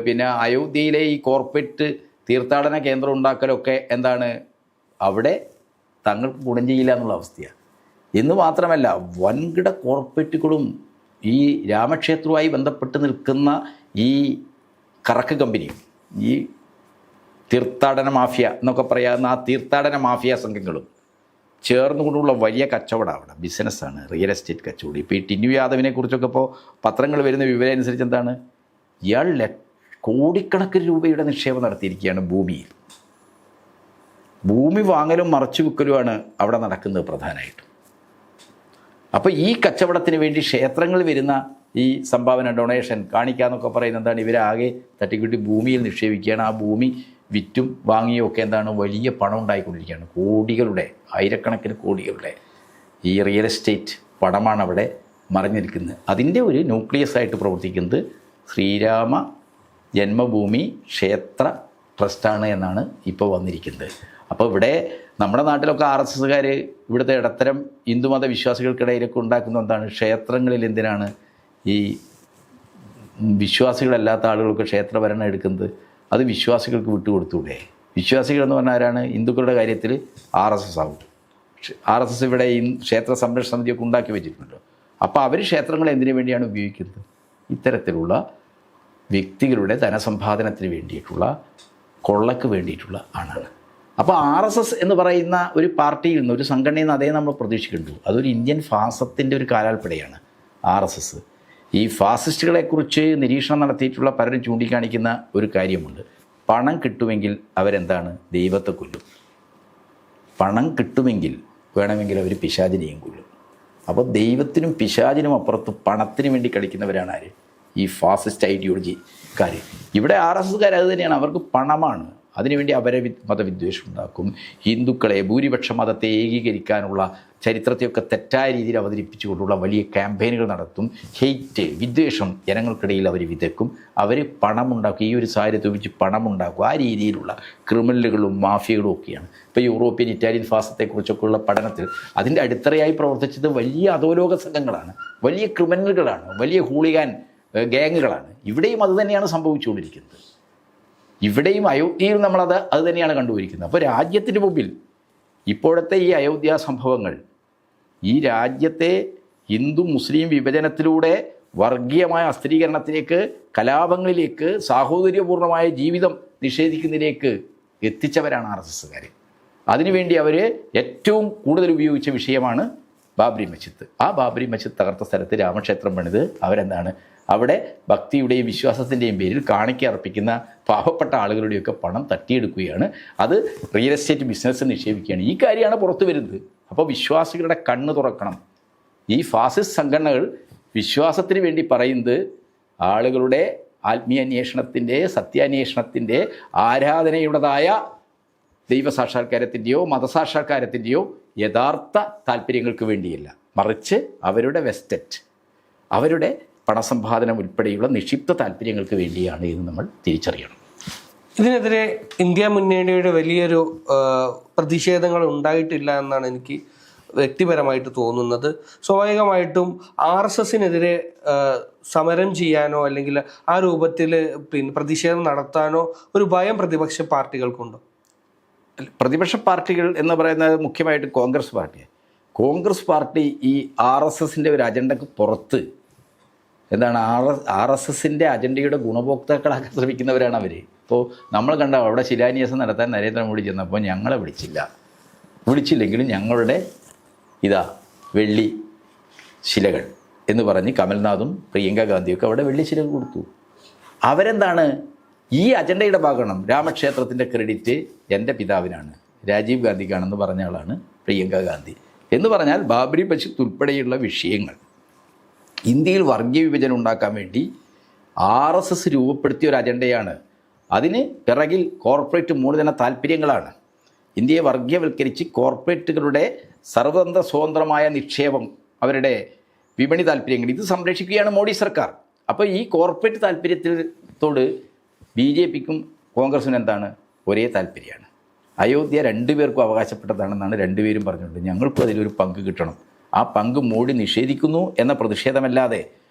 പിന്നെ അയോധ്യയിലെ ഈ കോർപ്പറേറ്റ് തീർത്ഥാടന കേന്ദ്രം ഉണ്ടാക്കലൊക്കെ എന്താണ്, അവിടെ തങ്ങൾക്ക് ഗുണം ചെയ്യില്ല എന്നുള്ള അവസ്ഥയാണ്. എന്ന് മാത്രമല്ല, വൻകിട കോർപ്പറേറ്റുകളും ഈ രാമക്ഷേത്രവുമായി ബന്ധപ്പെട്ട് നിൽക്കുന്ന ഈ കറക്ക് കമ്പനിയും ഈ തീർത്ഥാടന മാഫിയ എന്നൊക്കെ പറയാവുന്ന ആ തീർത്ഥാടന മാഫിയ സംഘങ്ങളും ചേർന്നുകൊണ്ടുള്ള വലിയ കച്ചവടം അവിടെ ബിസിനസ്സാണ്, റിയൽ എസ്റ്റേറ്റ് കച്ചവടം. ഇപ്പോൾ ഈ ടിന്നു യാദവിനെ കുറിച്ചൊക്കെ ഇപ്പോൾ പത്രങ്ങൾ വരുന്ന വിവരം അനുസരിച്ച് എന്താണ്, ഇയാൾ കോടിക്കണക്കിന് രൂപയുടെ നിക്ഷേപം നടത്തിയിരിക്കുകയാണ് ഭൂമിയിൽ. ഭൂമി വാങ്ങലും മറച്ചു വിൽക്കലുമാണ് അവിടെ നടക്കുന്നത് പ്രധാനമായിട്ടും. അപ്പോൾ ഈ കച്ചവടത്തിന് വേണ്ടി ക്ഷേത്രങ്ങളിൽ വരുന്ന ഈ സംഭാവന, ഡൊണേഷൻ, കാണിക്കാന്നൊക്കെ പറയുന്നത് എന്താണ്, ഇവരാകെ തട്ടിക്കൂട്ടി ഭൂമിയിൽ നിക്ഷേപിക്കുകയാണ്. ആ ഭൂമി വിറ്റും വാങ്ങിയും ഒക്കെ എന്താണ് വലിയ പണം ഉണ്ടായിക്കൊണ്ടിരിക്കുകയാണ്. കോടികളുടെ, ആയിരക്കണക്കിന് കോടികളുടെ ഈ റിയൽ എസ്റ്റേറ്റ് പണമാണ് അവിടെ മറിഞ്ഞിരിക്കുന്നത്. അതിൻ്റെ ഒരു ന്യൂക്ലിയസ് ആയിട്ട് പ്രവർത്തിക്കുന്നത് ശ്രീരാമ ജന്മഭൂമി ക്ഷേത്ര ട്രസ്റ്റാണ് എന്നാണ് ഇപ്പോൾ വന്നിരിക്കുന്നത്. അപ്പോൾ ഇവിടെ നമ്മുടെ നാട്ടിലൊക്കെ RSSകാർ ഇവിടുത്തെ ഇടത്തരം ഹിന്ദുമത വിശ്വാസികൾക്കിടയിലൊക്കെ ഉണ്ടാക്കുന്ന എന്താണ്, ക്ഷേത്രങ്ങളിൽ എന്തിനാണ് ഈ വിശ്വാസികളല്ലാത്ത ആളുകൾക്ക് ക്ഷേത്രഭരണം എടുക്കുന്നത്? അത് വിശ്വാസികൾക്ക് വിട്ടുകൊടുത്തൂടെ? വിശ്വാസികളെന്ന് പറഞ്ഞാൽ ആരാണ്? ഹിന്ദുക്കളുടെ കാര്യത്തിൽ RSS ആവും. RSS ഇവിടെ ഈ ക്ഷേത്ര സംരക്ഷണ സമിതിയൊക്കെ ഉണ്ടാക്കി വെച്ചിട്ടുണ്ടല്ലോ. അപ്പോൾ അവർ ക്ഷേത്രങ്ങൾ എന്തിനു വേണ്ടിയാണ് ഉപയോഗിക്കുന്നത്? ഇത്തരത്തിലുള്ള വ്യക്തികളുടെ ധനസമ്പാദനത്തിന് വേണ്ടിയിട്ടുള്ള, കൊള്ളക്ക് വേണ്ടിയിട്ടുള്ള ആണാണ്. അപ്പോൾ RSS എന്ന് പറയുന്ന ഒരു പാർട്ടിയിൽ നിന്ന്, ഒരു സംഘടനയിൽ നിന്ന് അതേ നമ്മൾ പ്രതീക്ഷിക്കുന്നുള്ളൂ. അതൊരു ഇന്ത്യൻ ഫാസത്തിൻ്റെ ഒരു കാലാൾപ്പടയാണ് RSS. ഈ ഫാസിസ്റ്റുകളെക്കുറിച്ച് നിരീക്ഷണം നടത്തിയിട്ടുള്ള പലരും ചൂണ്ടിക്കാണിക്കുന്ന ഒരു കാര്യമുണ്ട്. പണം കിട്ടുമെങ്കിൽ അവരെന്താണ്, ദൈവത്തെ കൊല്ലും. പണം കിട്ടുമെങ്കിൽ വേണമെങ്കിൽ അവർ പിശാചിനെയും കൊല്ലും. അപ്പോൾ ദൈവത്തിനും പിശാചിനും അപ്പുറത്ത് പണത്തിന് വേണ്ടി കളിക്കുന്നവരാണ് ആര്? ഈ ഫാസിസ്റ്റ് ഐഡിയോളജിക്കാർ. ഇവിടെ RSSകാർ അത് തന്നെയാണ്. അവർക്ക് പണമാണ്. അതിനുവേണ്ടി അവരെ മതവിദ്വേഷം ഉണ്ടാക്കും. ഹിന്ദുക്കളെ, ഭൂരിപക്ഷ മതത്തെ ഏകീകരിക്കാനുള്ള ചരിത്രത്തെയൊക്കെ തെറ്റായ രീതിയിൽ അവതരിപ്പിച്ചുകൊണ്ടുള്ള വലിയ ക്യാമ്പയിനുകൾ നടത്തും. ഹെയ്റ്റ്, വിദ്വേഷം ജനങ്ങൾക്കിടയിൽ അവർ വിതയ്ക്കും. അവർ പണമുണ്ടാക്കും. ഈ ഒരു സാഹചര്യത്തെ വെച്ച് പണമുണ്ടാക്കും. ആ രീതിയിലുള്ള ക്രിമിനലുകളും മാഫിയകളും ഒക്കെയാണ്. ഇപ്പോൾ യൂറോപ്യൻ, ഇറ്റാലിയൻ ഫാസത്തെക്കുറിച്ചൊക്കെയുള്ള പഠനത്തിൽ അതിൻ്റെ അടിത്തറയായി പ്രവർത്തിച്ചത് വലിയ അധോലോക സംഘങ്ങളാണ്, വലിയ ക്രിമിനലുകളാണ്, വലിയ ഹൂളിഗാൻ ഗ്യാങ്ങുകളാണ്. ഇവിടെയും അത് തന്നെയാണ് സംഭവിച്ചുകൊണ്ടിരിക്കുന്നത്. ഇവിടെയും അയോധ്യയിൽ നമ്മളത് തന്നെയാണ് കണ്ടുപിടിക്കുന്നത്. അപ്പോൾ രാജ്യത്തിന് മുമ്പിൽ ഇപ്പോഴത്തെ ഈ അയോധ്യ സംഭവങ്ങൾ ഈ രാജ്യത്തെ ഹിന്ദു മുസ്ലിം വിഭജനത്തിലൂടെ വർഗീയമായ അസ്ഥിരീകരണത്തിലേക്ക്, കലാപങ്ങളിലേക്ക്, സാഹോദര്യപൂർണമായ ജീവിതം നിഷേധിക്കുന്നതിലേക്ക് എത്തിച്ചവരാണ് RSSകാർ. അതിനുവേണ്ടി അവർ ഏറ്റവും കൂടുതൽ ഉപയോഗിച്ച വിഷയമാണ് ബാബറി മസ്ജിദ്. ആ ബാബറി മസ്ജിദ് തകർത്ത സ്ഥലത്ത് രാമക്ഷേത്രം പണിത് അവരെന്താണ്, അവിടെ ഭക്തിയുടെയും വിശ്വാസത്തിൻ്റെയും പേരിൽ കാണിക്ക അർപ്പിക്കുന്ന പാവപ്പെട്ട ആളുകളുടെയൊക്കെ പണം തട്ടിയെടുക്കുകയാണ്. അത് റിയൽ എസ്റ്റേറ്റ് ബിസിനസ് നിക്ഷേപിക്കുകയാണ്. ഈ കാര്യമാണ് പുറത്തു വരുന്നത്. അപ്പോൾ വിശ്വാസികളുടെ കണ്ണ് തുറക്കണം. ഈ ഫാസിസ്റ്റ് സംഘടനകൾ വിശ്വാസത്തിന് വേണ്ടി പറയുന്നത് ആളുകളുടെ ആത്മീയാന്വേഷണത്തിൻ്റെ, സത്യാന്വേഷണത്തിൻ്റെ, ആരാധനയുടേതായ ദൈവസാക്ഷാത്കാരത്തിൻ്റെയോ മതസാക്ഷാത്കാരത്തിൻ്റെയോ യഥാർത്ഥ താല്പര്യങ്ങൾക്ക് വേണ്ടിയല്ല, മറിച്ച് അവരുടെ വെസ്റ്ററ്റ്, അവരുടെ പണസമ്പാദനം ഉൾപ്പെടെയുള്ള നിക്ഷിപ്ത താല്പര്യങ്ങൾക്ക് വേണ്ടിയാണ് എന്ന് നമ്മൾ തിരിച്ചറിയണം. ഇതിനെതിരെ ഇന്ത്യ മുന്നണിയുടെ വലിയൊരു പ്രതിഷേധങ്ങൾ ഉണ്ടായിട്ടില്ല എന്നാണ് എനിക്ക് വ്യക്തിപരമായിട്ട് തോന്നുന്നത്. സ്വാഭാവികമായിട്ടും RSSനെതിരെ സമരം ചെയ്യാനോ അല്ലെങ്കിൽ ആ രൂപത്തിൽ പ്രതിഷേധം നടത്താനോ ഒരു ഭയം പ്രതിപക്ഷ പാർട്ടികൾക്കുണ്ടോ? പ്രതിപക്ഷ പാർട്ടികൾ എന്ന് പറയുന്നത് മുഖ്യമായിട്ട് കോൺഗ്രസ് പാർട്ടിയാണ്. കോൺഗ്രസ് പാർട്ടി ഈ RSSൻ്റെ ഒരു അജണ്ടക്ക് പുറത്ത് എന്താണ് ആർ എസ് എസിൻ്റെ അജണ്ടയുടെ ഗുണഭോക്താക്കളാക്കാൻ ശ്രമിക്കുന്നവരാണ് അവർ. ഇപ്പോൾ നമ്മൾ കണ്ട അവിടെ ശിലാന്യാസം നടത്താൻ നരേന്ദ്രമോദി ചെന്നപ്പോൾ ഞങ്ങളെ വിളിച്ചില്ലെങ്കിലും ഞങ്ങളുടെ വെള്ളി ശിലകൾ എന്ന് പറഞ്ഞ് കമൽനാഥും പ്രിയങ്ക ഗാന്ധിയൊക്കെ അവിടെ വെള്ളി ശിലകൾ കൊടുത്തു. അവരെന്താണ് ഈ അജണ്ടയുടെ ഭാഗമാണ്. രാമക്ഷേത്രത്തിൻ്റെ ക്രെഡിറ്റ് എൻ്റെ പിതാവിനാണ്, രാജീവ് ഗാന്ധിക്കാണെന്ന് പറഞ്ഞ ആളാണ് പ്രിയങ്ക ഗാന്ധി. എന്ന് പറഞ്ഞാൽ ബാബരി മസ്ജിദ് ഉൾപ്പെടെയുള്ള വിഷയങ്ങൾ ഇന്ത്യയിൽ വർഗീയ വിഭജനം ഉണ്ടാക്കാൻ വേണ്ടി RSS രൂപപ്പെടുത്തിയ ഒരു അജണ്ടയാണ്. അതിന് പിറകിൽ കോർപ്പറേറ്റ് മൂലധന താല്പര്യങ്ങളാണ്. ഇന്ത്യയെ വർഗീയവൽക്കരിച്ച് കോർപ്പറേറ്റുകളുടെ സർവതന്ത്ര സ്വതന്ത്രമായ നിക്ഷേപം, അവരുടെ വിപണി താല്പര്യങ്ങൾ ഇത് സംരക്ഷിക്കുകയാണ് മോഡി സർക്കാർ. അപ്പോൾ ഈ കോർപ്പറേറ്റ് താല്പര്യത്തോട് BJPക്കും കോൺഗ്രസിനും എന്താണ് ഒരേ താല്പര്യമാണ്. അയോധ്യ രണ്ടുപേർക്കും അവകാശപ്പെട്ടതാണെന്നാണ് രണ്ടുപേരും പറഞ്ഞിട്ടുണ്ട്. ഞങ്ങൾക്കും അതിലൊരു പങ്ക് കിട്ടണം. ആ പങ്ക് മോഡി നിഷേധിക്കുന്നു എന്ന പ്രതിഷേധമല്ലാതെ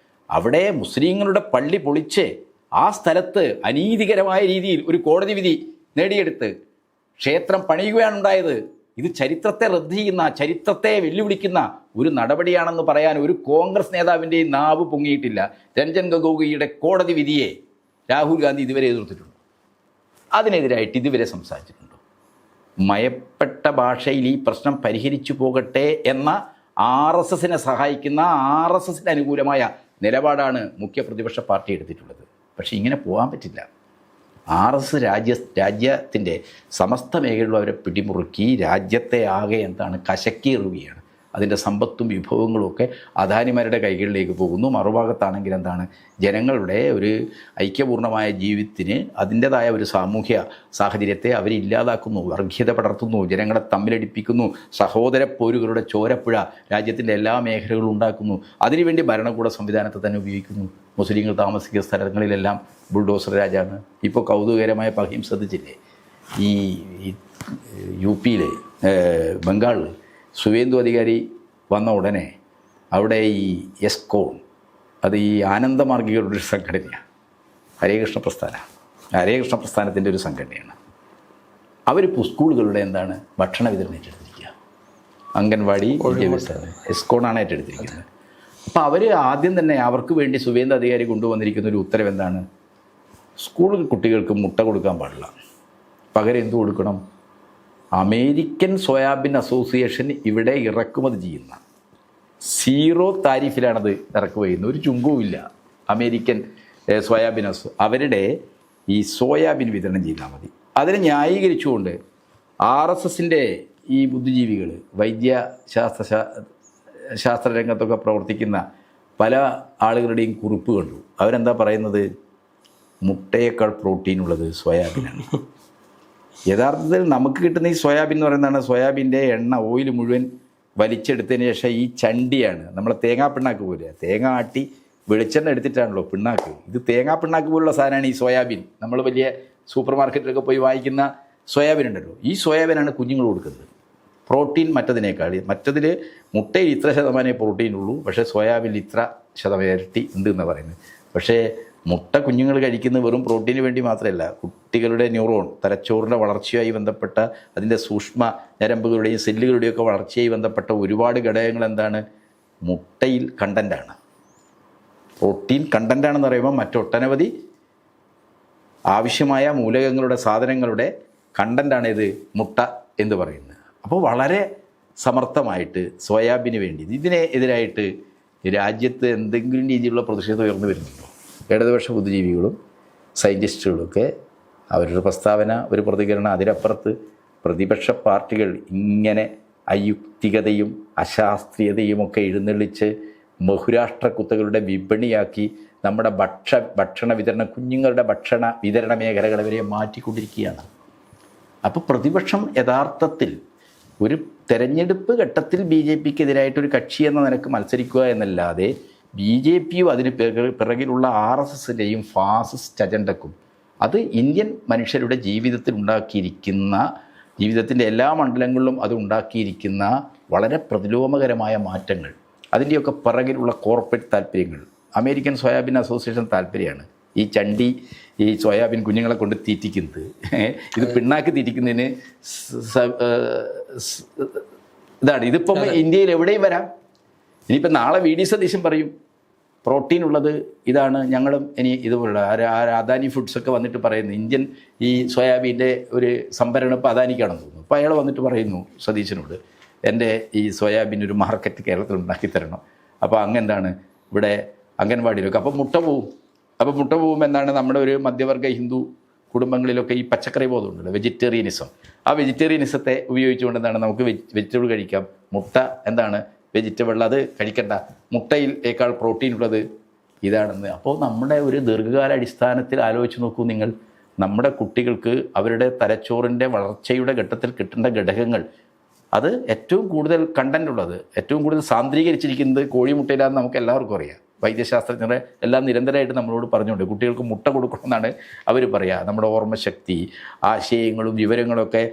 അവിടെ മുസ്ലിങ്ങളുടെ പള്ളി പൊളിച്ച് ആ സ്ഥലത്ത് അനീതികരമായ രീതിയിൽ ഒരു കോടതി വിധി നേടിയെടുത്ത് ക്ഷേത്രം പണിയുകയാണ് ഉണ്ടായത്. ഇത് ചരിത്രത്തെ റദ്ദ് ചെയ്യുന്ന, ചരിത്രത്തെ വെല്ലുവിളിക്കുന്ന ഒരു നടപടിയാണെന്ന് പറയാൻ ഒരു കോൺഗ്രസ് നേതാവിൻ്റെയും നാവ് പൊങ്ങിയിട്ടില്ല. രഞ്ജൻ ഗൊഗോയിയുടെ കോടതി വിധിയെ രാഹുൽ ഗാന്ധി ഇതുവരെ എതിർത്തിട്ടുണ്ട്. അതിനെതിരായിട്ട് ഇതുവരെ സംസാരിച്ചിട്ടുണ്ടോ? മയപ്പെട്ട ഭാഷയിൽ ഈ പ്രശ്നം പരിഹരിച്ചു പോകട്ടെ എന്ന RSSനെ സഹായിക്കുന്ന, RSSന് അനുകൂലമായ നിലപാടാണ് മുഖ്യ പ്രതിപക്ഷ പാർട്ടി എടുത്തിട്ടുള്ളത്. പക്ഷേ ഇങ്ങനെ പോകാൻ പറ്റില്ല. RSS രാജ്യത്തിൻ്റെ സമസ്ത മേഖലയുള്ളവരെ പിടിമുറുക്കി രാജ്യത്തെ ആകെ കശക്കിയെറുകയാണ്. അതിൻ്റെ സമ്പത്തും വിഭവങ്ങളും ഒക്കെ അദാനിമാരുടെ കൈകളിലേക്ക് പോകുന്നു. മറുഭാഗത്താണെങ്കിൽ ജനങ്ങളുടെ ഒരു ഐക്യപൂർണമായ ജീവിതത്തിന് അതിൻ്റെതായ ഒരു സാമൂഹ്യ സാഹചര്യത്തെ അവരില്ലാതാക്കുന്നു, വർഗീയത പടർത്തുന്നു, ജനങ്ങളെ തമ്മിലടിപ്പിക്കുന്നു, സഹോദര പോരുകളുടെ ചോരപ്പുഴ രാജ്യത്തിൻ്റെ എല്ലാ മേഖലകളും ഉണ്ടാക്കുന്നു. അതിനുവേണ്ടി ഭരണകൂട സംവിധാനത്തെ തന്നെ ഉപയോഗിക്കുന്നു. മുസ്ലിങ്ങൾ താമസിക്കുന്ന സ്ഥലങ്ങളിലെല്ലാം ബുൾഡോസർ രാജാണ്. ഇപ്പോൾ കൗതുകകരമായ പഹീം ശ്രദ്ധിച്ചില്ലേ? ഈ UP-യിൽ ബംഗാളിൽ സുവേന്ദു അധികാരി വന്ന ഉടനെ അവിടെ ഈ എസ്കോൺ, അത് ഈ ആനന്ദമാർഗികളുടെ ഒരു സംഘടനയാണ്, ഹരേകൃഷ്ണ പ്രസ്ഥാനത്തിൻ്റെ ഒരു സംഘടനയാണ്. അവരിപ്പോൾ സ്കൂളുകളുടെ ഭക്ഷണ വിതരണം ഏറ്റെടുത്തിരിക്കുക. അംഗൻവാടി എസ്കോണാണ് ഏറ്റെടുത്തിരിക്കുന്നത്. അപ്പോൾ അവർ ആദ്യം തന്നെ അവർക്ക് വേണ്ടി സുവേന്ദു അധികാരി കൊണ്ടുവന്നിരിക്കുന്ന ഒരു ഉത്തരവ് സ്കൂൾ കുട്ടികൾക്ക് മുട്ട കൊടുക്കാൻ പാടില്ല, പകരം എന്ത് കൊടുക്കണം? അമേരിക്കൻ സോയാബീൻ അസോസിയേഷൻ ഇവിടെ ഇറക്കുമതി ചെയ്യുന്ന 0 താരിഫിലാണത് ഇറക്കുമതി ചെയ്യുന്നത്. ഒരു ചുങ്കവുമില്ല. അമേരിക്കൻ സോയാബീൻ അവരുടെ ഈ സോയാബീൻ വിതരണം ചെയ്താൽ മതി. അതിനെ ന്യായീകരിച്ചുകൊണ്ട് RSSൻ്റെ ഈ ബുദ്ധിജീവികൾ, ശാസ്ത്രരംഗത്തൊക്കെ പ്രവർത്തിക്കുന്ന പല ആളുകളുടെയും കുറിപ്പ് കണ്ടു. അവരെന്താ പറയുന്നത്? മുട്ടയേക്കാൾ പ്രോട്ടീനുള്ളത് സോയാബീനാണ്. യഥാർത്ഥത്തിൽ നമുക്ക് കിട്ടുന്ന ഈ സോയാബീൻ എന്ന് പറയുന്നതാണ് സോയാബീൻ്റെ ഓയിൽ മുഴുവൻ വലിച്ചെടുത്തതിന് ശേഷം ഈ ചണ്ടിയാണ്. നമ്മളെ തേങ്ങാ പിണ്ണാക്ക് പോലെ, തേങ്ങ ആട്ടി വെളിച്ചെണ്ണ എടുത്തിട്ടാണല്ലോ പിണ്ണാക്ക്. ഇത് തേങ്ങാ പിണ്ണാക്ക് പോലുള്ള സാധനമാണ് ഈ സോയാബീൻ. നമ്മൾ വലിയ സൂപ്പർ മാർക്കറ്റിലൊക്കെ പോയി വാങ്ങിക്കുന്ന സോയാബീൻ ഉണ്ടല്ലോ, ഈ സോയാബീനാണ് കുഞ്ഞുങ്ങൾ കൊടുക്കുന്നത്. പ്രോട്ടീൻ മറ്റതിൽ മുട്ടയിൽ ഇത്ര ശതമാനമേ പ്രോട്ടീൻ ഉള്ളൂ, പക്ഷേ സോയാബീനിൽ ഇത്ര ശതമാനം ഇരട്ടി ഉണ്ട് എന്ന് പറയുന്നത്. പക്ഷേ മുട്ട കുഞ്ഞുങ്ങൾ കഴിക്കുന്നത് വെറും പ്രോട്ടീന് വേണ്ടി മാത്രമല്ല, കുട്ടികളുടെ ന്യൂറോൺ, തലച്ചോറിൻ്റെ വളർച്ചയുമായി ബന്ധപ്പെട്ട അതിൻ്റെ സൂക്ഷ്മ ഞരമ്പുകളുടെയും സെല്ലുകളുടെയും ഒക്കെ വളർച്ചയുമായി ബന്ധപ്പെട്ട ഒരുപാട് ഘടകങ്ങൾ മുട്ടയിൽ കണ്ടൻ്റാണ്. പ്രോട്ടീൻ കണ്ടൻ്റാണെന്ന് പറയുമ്പോൾ മറ്റൊട്ടനവധി ആവശ്യമായ മൂലകങ്ങളുടെ, സാധനങ്ങളുടെ കണ്ടൻ്റാണ് ഇത് മുട്ട എന്ന് പറയുന്നത്. അപ്പോൾ വളരെ സമർത്ഥമായിട്ട് സോയാബീന് വേണ്ടി ഇതിനെതിരായിട്ട് രാജ്യത്ത് എന്തെങ്കിലും രീതിയിലുള്ള പ്രതിഷേധം ഉയർന്നു വരുന്നുണ്ടോ? ഇടതുപക്ഷ ബുദ്ധിജീവികളും സയൻറ്റിസ്റ്റുകളൊക്കെ അവരുടെ പ്രസ്താവന, ഒരു പ്രതികരണം, അതിനപ്പുറത്ത് പ്രതിപക്ഷ പാർട്ടികൾ ഇങ്ങനെ അയുക്തികതയും അശാസ്ത്രീയതയും ഒക്കെ എഴുന്നള്ളിച്ച് ബഹുരാഷ്ട്ര കുത്തകളുടെ വിപണിയാക്കി നമ്മുടെ ഭക്ഷണ വിതരണം, കുഞ്ഞുങ്ങളുടെ ഭക്ഷണ വിതരണ മേഖലകളെ വരെ മാറ്റിക്കൊണ്ടിരിക്കുകയാണ്. അപ്പോൾ പ്രതിപക്ഷം യഥാർത്ഥത്തിൽ ഒരു തെരഞ്ഞെടുപ്പ് ഘട്ടത്തിൽ BJPക്കെതിരായിട്ടൊരു കക്ഷി എന്ന നിലക്ക് മത്സരിക്കുക എന്നല്ലാതെ BJPയും അതിന് പിറകിലുള്ള RSSൻ്റെയും ഫാസിസ്റ്റ് അജണ്ടക്കും അത് ഇന്ത്യൻ മനുഷ്യരുടെ ജീവിതത്തിൻ്റെ എല്ലാ മണ്ഡലങ്ങളിലും അത് ഉണ്ടാക്കിയിരിക്കുന്ന വളരെ പ്രതിലോമകരമായ മാറ്റങ്ങൾ, അതിൻ്റെയൊക്കെ പിറകിലുള്ള കോർപ്പറേറ്റ് താല്പര്യങ്ങൾ, അമേരിക്കൻ സോയാബീൻ അസോസിയേഷൻ താല്പര്യമാണ് ഈ സോയാബീൻ കുഞ്ഞുങ്ങളെ കൊണ്ട് തീറ്റിക്കുന്നത്. ഇത് പിണ്ണാക്ക് തീറ്റിക്കുന്നതിന് ഇതിപ്പം ഇന്ത്യയിൽ എവിടെയും വരാം. ഇനിയിപ്പോൾ നാളെ VD സതീശൻ പറയും പ്രോട്ടീൻ ഉള്ളത് ഇതാണ്. ഞങ്ങളും ഇനി ഇതുപോലുള്ള അദാനി ഫുഡ്സൊക്കെ വന്നിട്ട് പറയുന്നു ഇന്ത്യൻ ഈ സോയാബീൻ്റെ ഒരു സംഭരണം ഇപ്പോൾ അദാനിക്കാണെന്ന് തോന്നുന്നു. അപ്പോൾ അയാൾ വന്നിട്ട് പറയുന്നു സതീശനോട്, എൻ്റെ ഈ സോയാബീൻ ഒരു മാർക്കറ്റ് കേരളത്തിൽ ഉണ്ടാക്കി തരണം. അപ്പോൾ എന്താണ് ഇവിടെ അംഗൻവാടിയിലൊക്കെ അപ്പോൾ മുട്ട പോവും എന്താണ് നമ്മുടെ ഒരു മധ്യവർഗ ഹിന്ദു കുടുംബങ്ങളിലൊക്കെ ഈ പച്ചക്കറി ബോധമുണ്ടല്ലോ, വെജിറ്റേറിയനിസം. ആ വെജിറ്റേറിയനിസത്തെ ഉപയോഗിച്ചുകൊണ്ട് എന്താണ് നമുക്ക് വെജിറ്റബിൾ കഴിക്കാം, മുട്ട എന്താണ് വെജിറ്റബിൾ അത് കഴിക്കണ്ട, മുട്ടയിലേക്കാൾ പ്രോട്ടീൻ ഉള്ളത് ഇതാണെന്ന്. അപ്പോൾ നമ്മുടെ ഒരു ദീർഘകാല അടിസ്ഥാനത്തിൽ ആലോചിച്ച് നോക്കൂ നിങ്ങൾ, നമ്മുടെ കുട്ടികൾക്ക് അവരുടെ തലച്ചോറിൻ്റെ വളർച്ചയുടെ ഘട്ടത്തിൽ കിട്ടേണ്ട ഘടകങ്ങൾ അത് ഏറ്റവും കൂടുതൽ കണ്ടൻ്റ് ഉള്ളത്, ഏറ്റവും കൂടുതൽ സാന്ദ്രീകരിച്ചിരിക്കുന്നത് കോഴിമുട്ടയിലാണെന്ന് നമുക്ക് എല്ലാവർക്കും അറിയാം. വൈദ്യശാസ്ത്രജ്ഞരെ എല്ലാം നിരന്തരമായിട്ട് നമ്മളോട് പറഞ്ഞുകൊണ്ട് കുട്ടികൾക്ക് മുട്ട കൊടുക്കണമെന്നാണ് അവർ പറയുക. നമ്മുടെ ഓർമ്മശക്തി, ആശയങ്ങളും വിവരങ്ങളൊക്കെ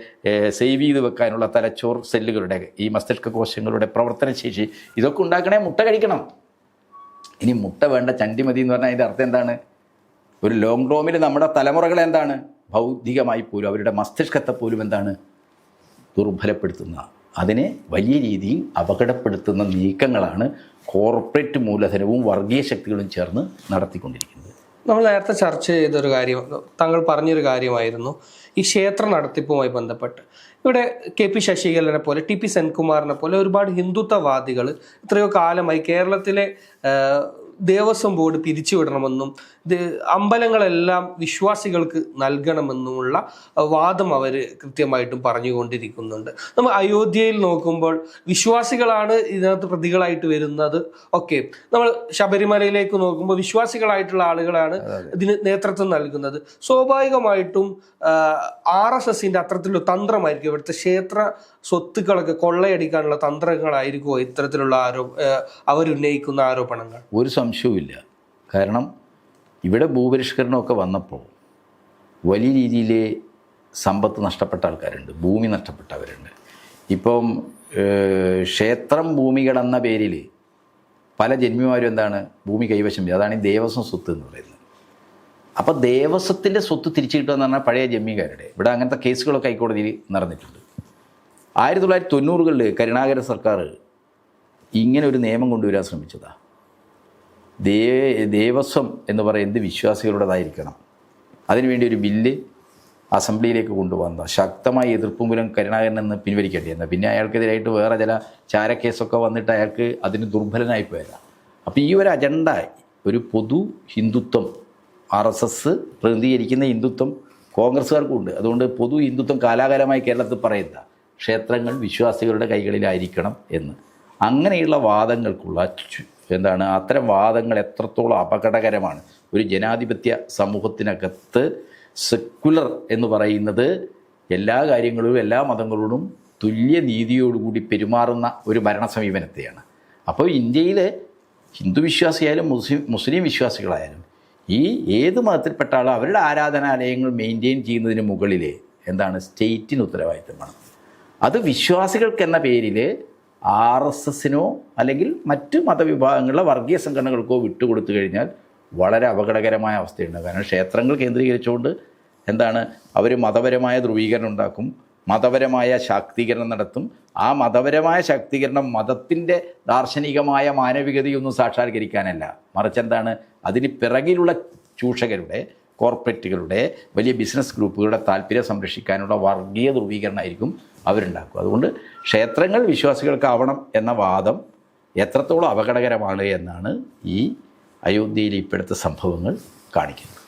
സേവ് ചെയ്ത് വെക്കാനുള്ള തലച്ചോർ സെല്ലുകളുടെ ഈ മസ്തിഷ്ക കോശങ്ങളുടെ പ്രവർത്തനശേഷി ഇതൊക്കെ ഉണ്ടാക്കണേ മുട്ട കഴിക്കണം. ഇനി മുട്ട വേണ്ട ചണ്ടിമതി എന്ന് പറഞ്ഞാൽ അതിൻ്റെ അർത്ഥം എന്താണ്? ഒരു ലോങ് ടേമിൽ നമ്മുടെ തലമുറകളെ എന്താണ് ഭൗതികമായി പോലും അവരുടെ മസ്തിഷ്കത്തെ പോലും എന്താണ് ദുർബലപ്പെടുത്തുന്ന, അതിനെ വലിയ രീതിയിൽ അപകടപ്പെടുത്തുന്ന നീക്കങ്ങളാണ് കോർപ്പറേറ്റ് മൂലധനവും വർഗീയ ശക്തികളും ചേർന്ന് നടത്തിക്കൊണ്ടിരിക്കുന്നത്. നമ്മൾ നേരത്തെ ചർച്ച ചെയ്തൊരു കാര്യം, താങ്കൾ പറഞ്ഞൊരു കാര്യമായിരുന്നു ഈ ക്ഷേത്ര നടത്തിപ്പുമായി ബന്ധപ്പെട്ട്. ഇവിടെ KP ശശികലനെ പോലെ TP സെൻകുമാറിനെ പോലെ ഒരുപാട് ഹിന്ദുത്വവാദികൾ എത്രയോ കാലമായി കേരളത്തിലെ ദേവസ്വം ബോർഡ് പിരിച്ചുവിടണമെന്നും അമ്പലങ്ങളെല്ലാം വിശ്വാസികൾക്ക് നൽകണമെന്നുമുള്ള വാദം അവർ കൃത്യമായിട്ടും പറഞ്ഞുകൊണ്ടിരിക്കുന്നുണ്ട്. നമ്മൾ അയോധ്യയിൽ നോക്കുമ്പോൾ വിശ്വാസികളാണ് ഇതിനകത്ത് പ്രതികളായിട്ട് വരുന്നത്. ഓക്കെ, നമ്മൾ ശബരിമലയിലേക്ക് നോക്കുമ്പോൾ വിശ്വാസികളായിട്ടുള്ള ആളുകളാണ് ഇതിന് നേതൃത്വം നൽകുന്നത്. സ്വാഭാവികമായിട്ടും RSSന്റെ അത്തരത്തിലുള്ള തന്ത്രമായിരിക്കും ഇവിടുത്തെ ക്ഷേത്ര സ്വത്തുക്കളൊക്കെ കൊള്ളയടിക്കാനുള്ള തന്ത്രങ്ങളായിരിക്കുമോ ഇത്തരത്തിലുള്ള അവരുന്നയിക്കുന്ന ആരോപണങ്ങൾ? ഒരു സംശയവുമില്ല. കാരണം ഇവിടെ ഭൂപരിഷ്കരണമൊക്കെ വന്നപ്പോൾ വലിയ രീതിയിൽ സമ്പത്ത് നഷ്ടപ്പെട്ട ആൾക്കാരുണ്ട്, ഭൂമി നഷ്ടപ്പെട്ടവരുണ്ട്. ഇപ്പം ക്ഷേത്രം ഭൂമി കടന്ന പേരിൽ പല ജന്മിമാരും എന്താണ് ഭൂമി കൈവശം ചെയ്യും. അതാണ് ഈ ദേവസ്വം സ്വത്ത് എന്ന് പറയുന്നത്. അപ്പോൾ ദേവസ്വത്തിൻ്റെ സ്വത്ത് തിരിച്ചു കിട്ടുക എന്ന് പറഞ്ഞാൽ പഴയ ജന്മിക്കാരുടെ ഇവിടെ അങ്ങനത്തെ കേസുകളൊക്കെ ഹൈക്കോടതിയിൽ നടന്നിട്ടുണ്ട്. 1990-കളിൽ കരുണാകരൻ സർക്കാർ ഇങ്ങനെ ഒരു നിയമം കൊണ്ടുവരാൻ ശ്രമിച്ചതാണ്. ദേവസ്വം എന്ന് പറയുന്നത് വിശ്വാസികളുടേതായിരിക്കണം. അതിനുവേണ്ടി ഒരു ബില്ല് അസംബ്ലിയിലേക്ക് കൊണ്ടുവന്ന ശക്തമായ എതിർപ്പ് മൂലം കരുണാകരൻ എന്ന് പിൻവലിക്കേണ്ടിയിരുന്നത്. പിന്നെ അയാൾക്കെതിരായിട്ട് വേറെ ചില ചാരക്കേസൊക്കെ വന്നിട്ട് അയാൾക്ക് അതിന് ദുർബലനായി പോയതാണ്. അപ്പോൾ ഈ ഒരു അജണ്ട, ഒരു പൊതു ഹിന്ദുത്വം, RSS പ്രതിനിധീകരിക്കുന്ന ഹിന്ദുത്വം കോൺഗ്രസ്സുകാർക്കും ഉണ്ട്. അതുകൊണ്ട് പൊതു ഹിന്ദുത്വം കാലാകാലമായി കേരളത്തിൽ പറയുന്ന ക്ഷേത്രങ്ങൾ വിശ്വാസികളുടെ കൈകളിലായിരിക്കണം എന്ന്. അങ്ങനെയുള്ള വാദങ്ങൾക്കുള്ള എന്താണ് അത്തരം വാദങ്ങൾ എത്രത്തോളം അപകടകരമാണ്. ഒരു ജനാധിപത്യ സമൂഹത്തിനകത്ത് സെക്കുലർ എന്ന് പറയുന്നത് എല്ലാ കാര്യങ്ങളും എല്ലാ മതങ്ങളോടും തുല്യ നീതിയോടുകൂടി പെരുമാറുന്ന ഒരു ഭരണ സമീപനത്തെയാണ്. അപ്പോൾ ഇന്ത്യയിൽ ഹിന്ദു വിശ്വാസിയായാലും മുസ്ലിം വിശ്വാസികളായാലും ഈ ഏത് മതത്തിൽപ്പെട്ട ആളും അവരുടെ ആരാധനാലയങ്ങൾ മെയിൻറ്റെയിൻ ചെയ്യുന്നതിന് മുകളിൽ എന്താണ് സ്റ്റേറ്റിന് ഉത്തരവാദിത്തമാണ്. അത് വിശ്വാസികൾക്കെന്ന പേരിൽ RSSനോ അല്ലെങ്കിൽ മറ്റ് മതവിഭാഗങ്ങളിലെ വർഗീയ സംഘടനകൾക്കോ വിട്ടുകൊടുത്തു കഴിഞ്ഞാൽ വളരെ അപകടകരമായ അവസ്ഥയുണ്ട്. കാരണം ക്ഷേത്രങ്ങൾ കേന്ദ്രീകരിച്ചുകൊണ്ട് എന്താണ് അവർ മതപരമായ ധ്രുവീകരണം ഉണ്ടാക്കും, മതപരമായ ശാക്തീകരണം നടത്തും. ആ മതപരമായ ശാക്തീകരണം മതത്തിൻ്റെ ദാർശനികമായ മാനവികതയൊന്നും സാക്ഷാത്കരിക്കാനല്ല, മറിച്ച് എന്താണ് അതിന് പിറകിലുള്ള ചൂഷകരുടെ, കോർപ്പറേറ്റുകളുടെ, വലിയ ബിസിനസ് ഗ്രൂപ്പുകളുടെ താല്പര്യം സംരക്ഷിക്കാനുള്ള വർഗീയ ധ്രുവീകരണമായിരിക്കും അവരുണ്ടാക്കും. അതുകൊണ്ട് ക്ഷേത്രങ്ങൾ വിശ്വാസികൾക്കാവണം എന്ന വാദം എത്രത്തോളം അപകടകരമാണ് എന്നാണ് ഈ അയോധ്യയിലെ ഇപ്പോഴത്തെ സംഭവങ്ങൾ കാണിക്കുന്നത്.